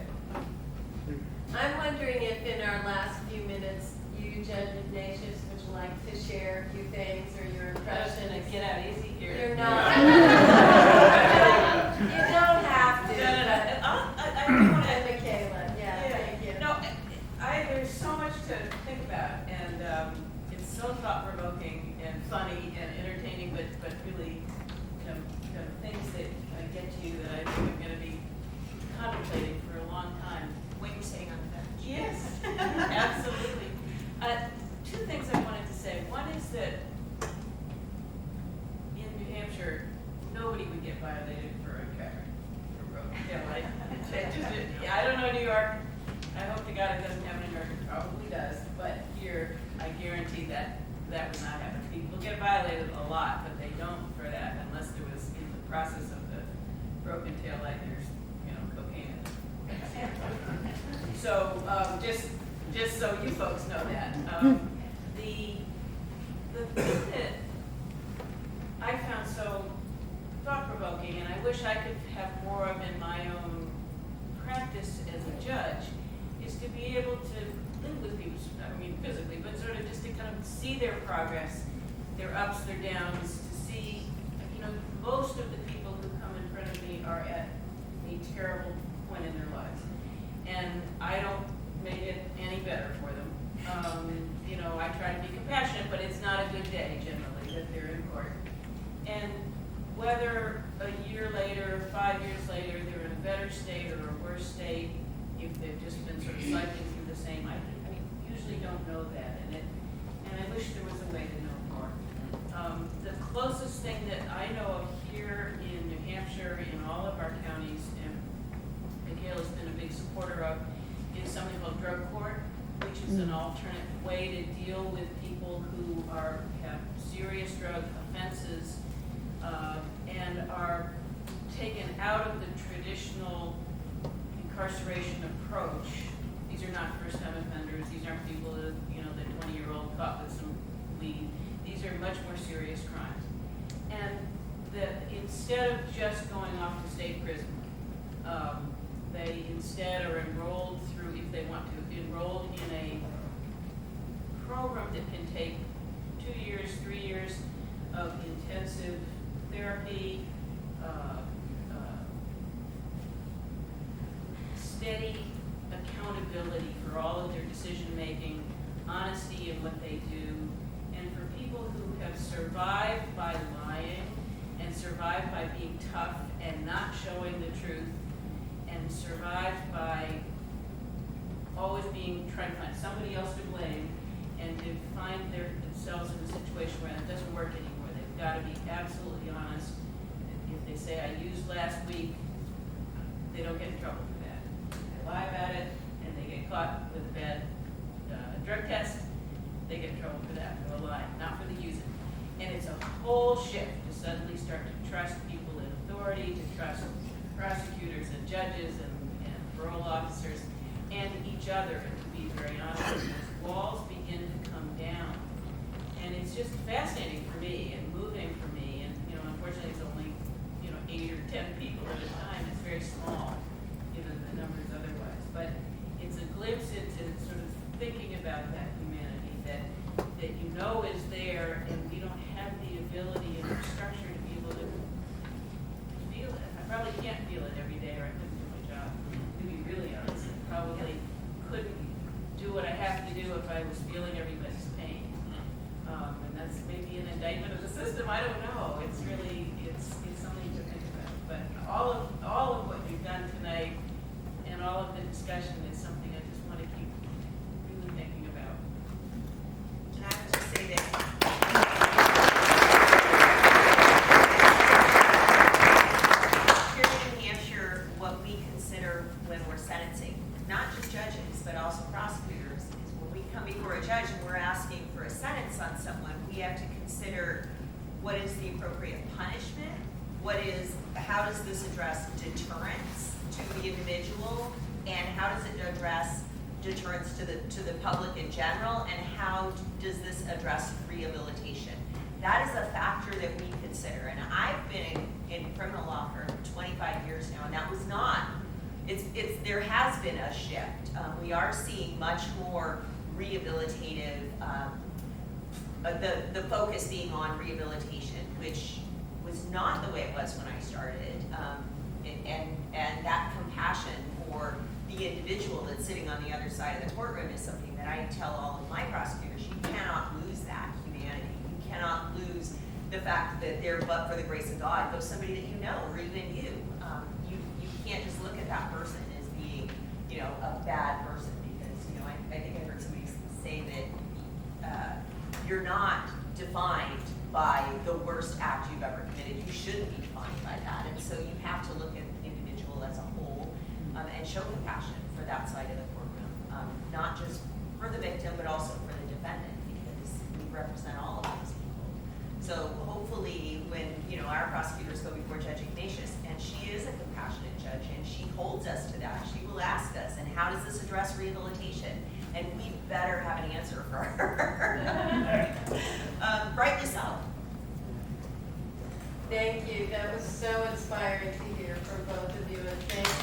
I'm wondering if in our last few minutes, you, Judge Ignatius, would you like to share a few things or your impressions? Get out easy here. You're not. You don't have to. I do want to. Michaela, yeah, thank you. No, there's so much to think about, and it's so thought-provoking and funny and entertaining, but really, things that get to you that I think I'm going to be contemplating for a long time. When you're sitting on the bench. Yes, absolutely. Two things I wanted to say. One is that in New Hampshire, nobody would get violated for a car. I don't know New York. I hope to God it doesn't happen in New York. It probably does. But here, I guarantee that would not happen. People get violated a lot, but they don't for that unless there was in the process of the broken tail light, there's cocaine in it. So just so you folks know that. The thing that I found so thought-provoking, and I wish I could have more of in my own practice as a judge, is to be able to live with people, I mean physically, but sort of just to kind of see their progress, their ups, their downs, to see, most of the people who come in front of me are at a terrible point in their lives. And I don't make it any better for them. I try to be compassionate, but it's not a good day generally that they're in court. And whether a year later, 5 years later, they're in a better state or a worse state, if they've just been sort of cycling through the same, I usually don't know that. And I wish there was a way to know more. The closest thing that I know of here in New Hampshire, in all of our counties, and Gail has been a big supporter of, is something called drug court, which is an alternate way to deal with people who have serious drug offenses and are taken out of the traditional incarceration approach. These are not first-time offenders. These aren't people that, the 20-year-old caught with some weed. These are much more serious crimes. And that instead of just going off to state prison, they instead are enrolled through, if they want to, enrolled in a program that can take 2 years, 3 years of intensive therapy, steady accountability for all of their decision-making, honesty in what they do, and for people who have survived by lying and survived by being tough and not showing the truth and survived by always trying to find somebody else to blame and to find themselves in a situation where it doesn't work anymore. They've got to be absolutely honest. If they say, I used last week, they don't get in trouble for that. They lie about it and they get caught with a bad drug test, they get in trouble for that, for the lie, not for the using. And it's a whole shift to suddenly start to trust people in authority, to trust prosecutors and judges and parole officers and each other, and to be very honest. And those walls begin to come down. And it's just fascinating for me and moving for me. And, unfortunately it's only, 8 or 10 people at a time. It's very small, given the numbers otherwise. But it's a glimpse into sort of thinking about that humanity that is there, and we don't have the ability and the structure to be able to feel it. I probably can't feel it every day, or I couldn't do my job. To be really honest, I probably couldn't do what I have to do if I was feeling everybody's pain. And that's maybe an indictment of the system. I don't know. It's really it's something to think about. But all of what you've done tonight and all of the discussion is something I just want to keep really thinking about. And I have to say that what is the appropriate punishment, how does this address deterrence to the individual, and how does it address deterrence to the public in general, and how does this address rehabilitation? That is a factor that we consider, and I've been in criminal law for 25 years now, and that was not, there has been a shift. We are seeing much more rehabilitative, the focus being on rehabilitation, which was not the way it was when I started, and that compassion for the individual that's sitting on the other side of the courtroom is something that I tell all of my prosecutors. You cannot lose that humanity. You cannot lose the fact that there, but for the grace of God, goes somebody that you know, or even you. You can't just look at that person as being, a bad person, because, I think I heard somebody say that you're not defined by the worst act you've ever committed. You shouldn't be defined by that. And so you have to look at the individual as a whole, and show compassion for that side of the courtroom, not just for the victim, but also for the defendant, because we represent all of those people. So hopefully when, our prosecutors go before Judge Ignatius, and she is a compassionate judge, and she holds us to that, she will ask us, and how does this address rehabilitation? And we better have an answer for her. Rightly so. Thank you. That was so inspiring to hear from both of you, and thank you.